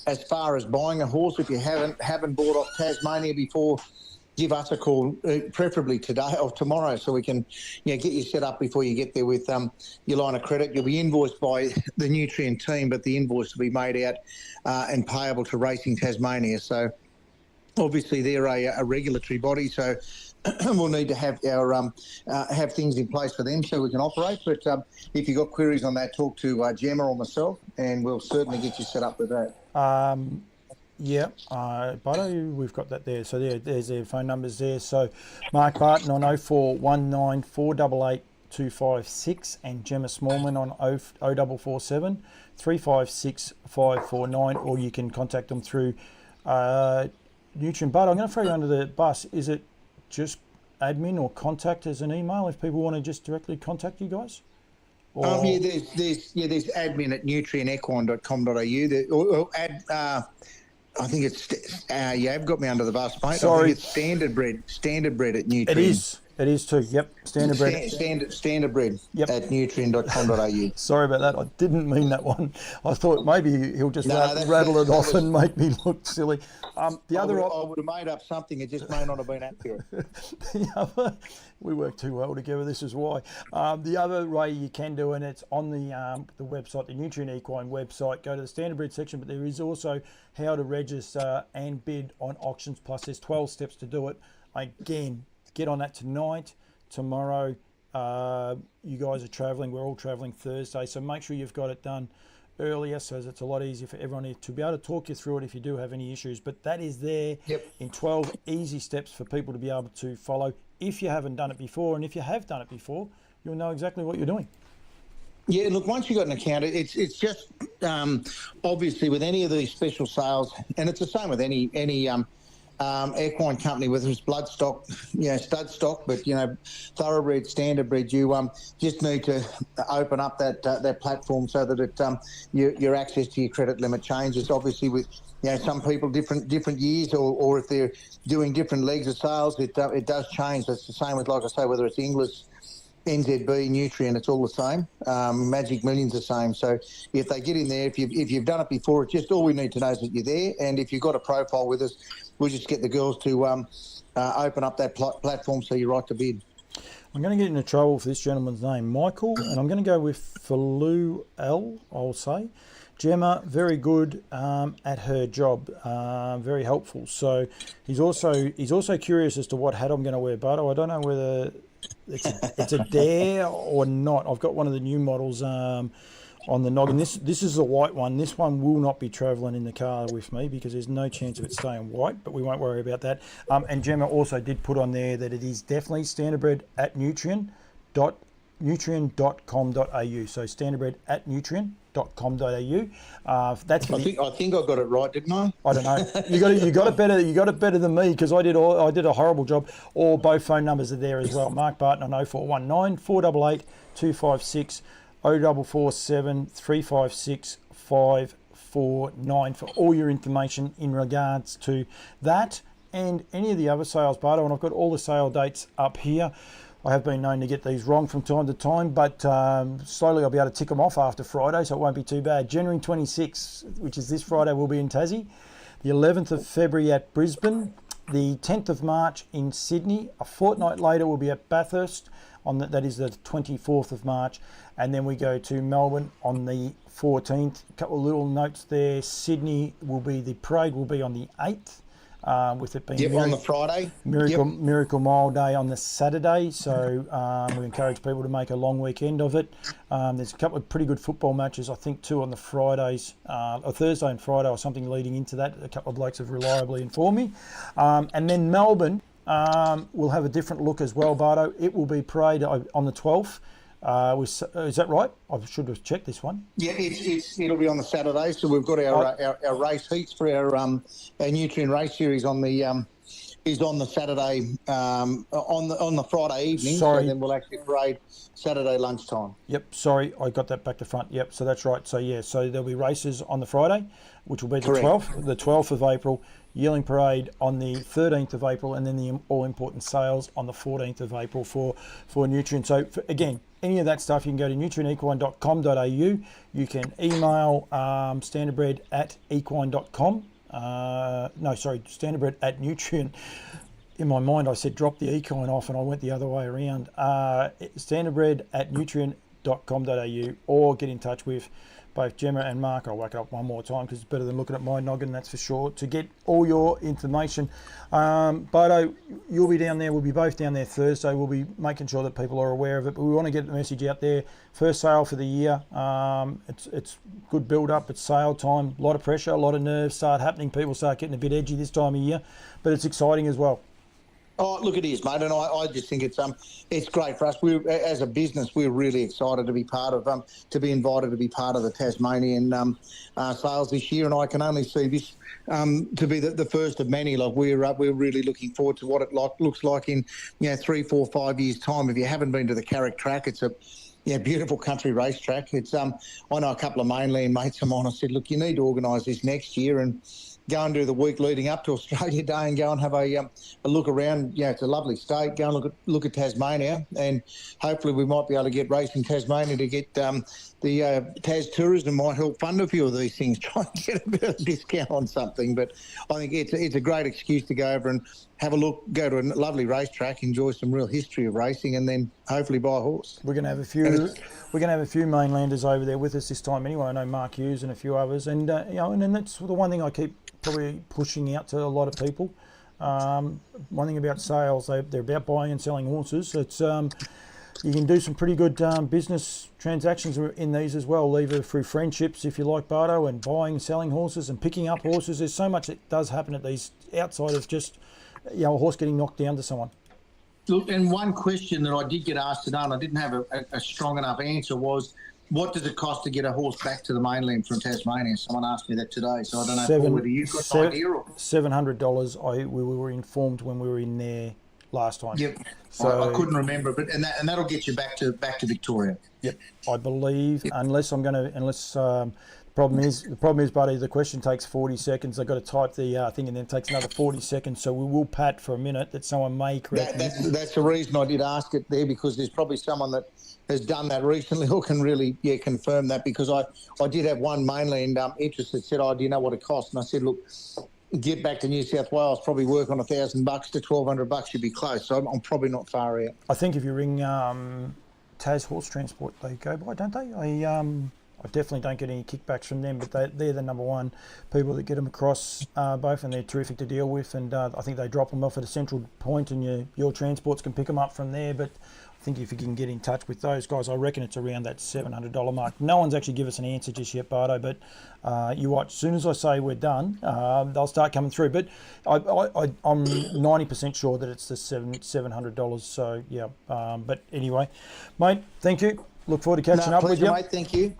S6: As far as buying a horse, if you haven't bought off Tasmania before, give us a call, preferably today or tomorrow, so we can get you set up before you get there with your line of credit. You'll be invoiced by the Nutrien team, but the invoice will be made out and payable to Racing Tasmania. So obviously they're a regulatory body, so we'll need to have our have things in place for them so we can operate. But if you've got queries on that, talk to Gemma or myself, and we'll certainly get you set up with that.
S1: Yeah, Bardo, we've got that there. So there's their phone numbers there. So Mark Barton on 0419 488 256 and Gemma Smallman on 0447 356 549, or you can contact them through Nutrien. Bardo, I'm going to throw you under the bus. Is it just admin or contact as an email if people want to just directly contact you guys?
S6: There's admin at nutrienequine.com.au. I think it's you've got me under the bus, mate.
S1: Sorry,
S6: I think it's Standardbred at Nutrien.
S1: It is too. Yep, Standardbred.
S6: Standardbred at nutrien.com.au.
S1: Sorry about that. I didn't mean that one. I thought maybe he'll just rattle it off and make me look silly. I would have made up something. It just may not have been accurate. We work too well together. This is why. The other way you can do it, and it's on the website, the Nutrien Equine website. Go to the Standardbred section, but there is also how to register and bid on Auctions Plus. There's 12 steps to do it. Again, get on that tonight, tomorrow. You guys are travelling. We're all travelling Thursday, so make sure you've got it done earlier, so it's a lot easier for everyone to be able to talk you through it if you do have any issues. But that is there in 12 easy steps for people to be able to follow if you haven't done it before. And if you have done it before, you'll know exactly what you're doing.
S6: Yeah, look, once you've got an account, it's just obviously with any of these special sales, and it's the same with any equine company, whether it's bloodstock, stud stock, but thoroughbred, standardbred, you just need to open up that platform so that your access to your credit limit changes. Obviously, with some people different years, or if they're doing different legs of sales, it does change. That's the same with, like I say, whether it's English, NZB, Nutrien, it's all the same. Magic Million's the same. So if they get in there, if you've done it before, it's just all we need to know is that you're there. And if you've got a profile with us, we'll just get the girls to open up that platform so you're right to bid.
S1: I'm going to get into trouble for this gentleman's name, Michael, and I'm going to go with Falou L, I'll say. Gemma, very good at her job, very helpful. So he's also curious as to what hat I'm going to wear, Bardo. I don't know whether it's a dare or not. I've got one of the new models on the noggin. This is a white one. This one will not be travelling in the car with me because there's no chance of it staying white, but we won't worry about that. And Gemma also did put on there that it is definitely Standardbred at nutrien.com.au. So Standardbred at nutrien.com.au. standardbred.com.au. That's for
S6: I think I got it right, didn't I?
S1: I don't know. You got it better than me, because I did a horrible job. Or both phone numbers are there as well. Mark Barton on 0419 488 256 0447 356 549 for all your information in regards to that and any of the other sales, Bardo. And I've got all the sale dates up here. I have been known to get these wrong from time to time, but slowly I'll be able to tick them off after Friday, so it won't be too bad. January 26th, which is this Friday, will be in Tassie. The 11th of February at Brisbane. The 10th of March in Sydney. A fortnight later we'll be at Bathurst. That is the 24th of March. And then we go to Melbourne on the 14th. A couple of little notes there. Sydney the parade will be on the 8th. With it being
S6: on the Friday.
S1: Miracle Mile Day on the Saturday. So we encourage people to make a long weekend of it. There's a couple of pretty good football matches, I think, too, on the Fridays, or Thursday and Friday or something leading into that. A couple of blokes have reliably informed me. And then Melbourne will have a different look as well, Bardo. It will be parade on the 12th. Is that right? I should have checked this one.
S6: Yeah, it'll be on the Saturday. So we've got our race heats for our Nutrien race series on the Saturday on the Friday evening.
S1: Sorry.
S6: So then we'll actually parade Saturday lunchtime.
S1: Yep. Sorry, I got that back to front. Yep. So that's right. So yeah. So there'll be races on the Friday, which will be the 12th. The 12th of April. Yearling Parade on the 13th of April, and then the all-important sales on the 14th of April for Nutrien. So, again, any of that stuff, you can go to nutrienequine.com.au. You can email standardbred@equine.com. Standardbred@Nutrien. In my mind, I said drop the equine off, and I went the other way around. Standardbred@nutrien.com.au, or get in touch with both Gemma and Mark. I'll whack it up one more time because it's better than looking at my noggin, that's for sure, to get all your information. Bodo, you'll be down there. We'll be both down there Thursday. We'll be making sure that people are aware of it, but we want to get the message out there. First sale for the year. It's good build up. It's sale time. A lot of pressure, a lot of nerves start happening. People start getting a bit edgy this time of year, but it's exciting as well.
S6: Oh, look, it is, mate, and I just think it's great for us. We, as a business, we're really excited to be part of to be invited to be part of the Tasmanian sales this year, and I can only see this to be the first of many. Like we're really looking forward to what it looks like in 3, 4, 5 years' time. If you haven't been to the Carrick track, it's a beautiful country racetrack. It's I know a couple of mainland mates of mine. I said, look, you need to organise this next year and go and do the week leading up to Australia Day and go and have a look around. It's a lovely state. Go and look at Tasmania, and hopefully we might be able to get Racing Tasmania to get the Tas Tourism might help fund a few of these things, try and get a bit of a discount on something. But I think it's a great excuse to go over and have a look, go to a lovely racetrack, enjoy some real history of racing, and then hopefully buy a horse.
S1: We're going to have a few. We're going to have a few mainlanders over there with us this time anyway. I know Mark Hughes and a few others, and and then that's the one thing I keep probably pushing out to a lot of people. One thing about sales, they're about buying and selling horses. It's you can do some pretty good business transactions in these as well, either through friendships, if you like, Bardo, and buying and selling horses and picking up horses. There's so much that does happen at these outside of just a horse getting knocked down to someone.
S6: Look, and one question that I did get asked today, and I didn't have a strong enough answer, was what does it cost to get a horse back to the mainland from Tasmania? Someone asked me that today, so I don't know whether you've got an idea. Or
S1: $700. We were informed when we were in there last time.
S6: Yep. So I couldn't remember, but that'll get you back to Victoria.
S1: Yep. I believe, unless the problem is, buddy, the question takes 40 seconds. They've got to type the thing, and then it takes another 40 seconds. So we will pat for a minute that someone may correct me.
S6: That's the reason I did ask it there, because there's probably someone that has done that recently who can really confirm that, because I did have one mainland interest that said, do you know what it costs? And I said, look, get back to New South Wales, probably work on $1,000 to $1,200, you'd be close. So I'm probably not far out.
S1: I think if you ring Tas Horse Transport, they go by, don't they? I definitely don't get any kickbacks from them, but they're the number one people that get them across both, and they're terrific to deal with. And I think they drop them off at a central point, and your transports can pick them up from there. But I think if you can get in touch with those guys, I reckon it's around that $700 mark. No one's actually given us an answer just yet, Bardo, but you watch. As soon as I say we're done, they'll start coming through. But I'm 90% sure that it's the $700. So, yeah. But anyway, mate, thank you. Look forward to catching up with you.
S6: Mate, thank you.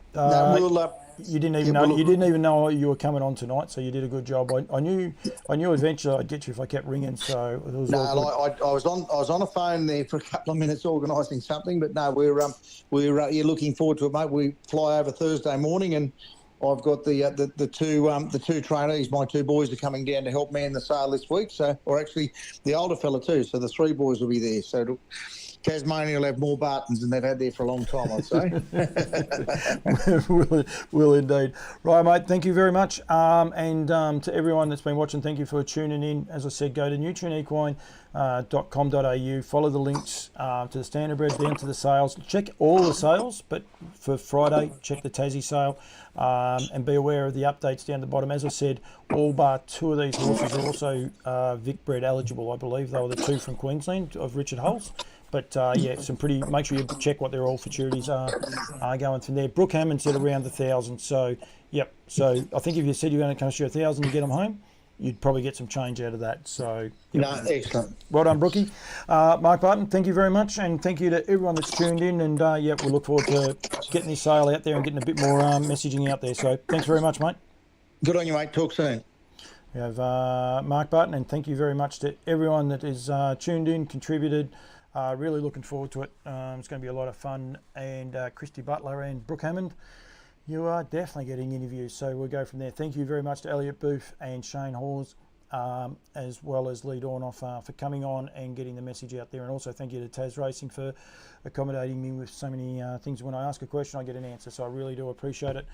S1: You didn't even know. You didn't even know you were coming on tonight, so you did a good job. I knew eventually I'd get you if I kept ringing. So it was all good.
S6: I was on a phone there for a couple of minutes organising something, but no, we're you're looking forward to it, mate. We fly over Thursday morning, and I've got the two trainees. My two boys are coming down to help man the sale this week. So, or actually, the older fella too. So the three boys will be there. So Tasmania will have more Bartons than they've had there for a long time, I'd say.
S1: will indeed. Right, mate, thank you very much. And to everyone that's been watching, thank you for tuning in. As I said, go to nutrienequine.com.au, follow the links to the Standardbred, down to the sales. Check all the sales, but for Friday, check the Tassie sale. And be aware of the updates down the bottom. As I said, all bar two of these horses are also Vic bred eligible, I believe. They were the two from Queensland of Richard Hawes. But yeah, make sure you check what their all futurities are going from there. Brooke Hammond said around 1,000. So, yep. So I think if you said you're going to cost you 1,000 to get them home, you'd probably get some change out of that. So, yep.
S6: No, excellent.
S1: Well done, Brookie. Mark Barton, thank you very much. And thank you to everyone that's tuned in. And yeah, we'll look forward to getting this sale out there and getting a bit more messaging out there. So thanks very much, mate. Good on you, mate. Talk soon. We have Mark Barton, and thank you very much to everyone that is tuned in, contributed. Really looking forward to it. It's going to be a lot of fun. And Christy Butler and Brooke Hammond, you are definitely getting interviews. So we'll go from there. Thank you very much to Elliott Booth and Shane Hawes, as well as Leigh Dornauf for coming on and getting the message out there. And also thank you to Tasracing for accommodating me with so many things. When I ask a question, I get an answer. So I really do appreciate it.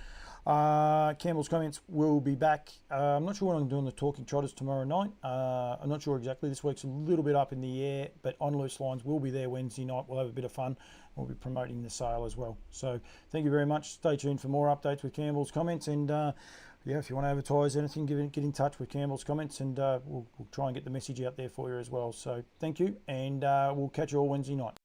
S1: Campbell's Comments will be back. I'm not sure when I'm doing the Talking Trotters tomorrow night. I'm not sure exactly. This week's a little bit up in the air, but On Loose Lines will be there Wednesday night. We'll have a bit of fun. We'll be promoting the sale as well. So thank you very much. Stay tuned for more updates with Campbell's Comments. And yeah, if you want to advertise anything, get in touch with Campbell's Comments, and we'll try and get the message out there for you as well. So thank you, and we'll catch you all Wednesday night.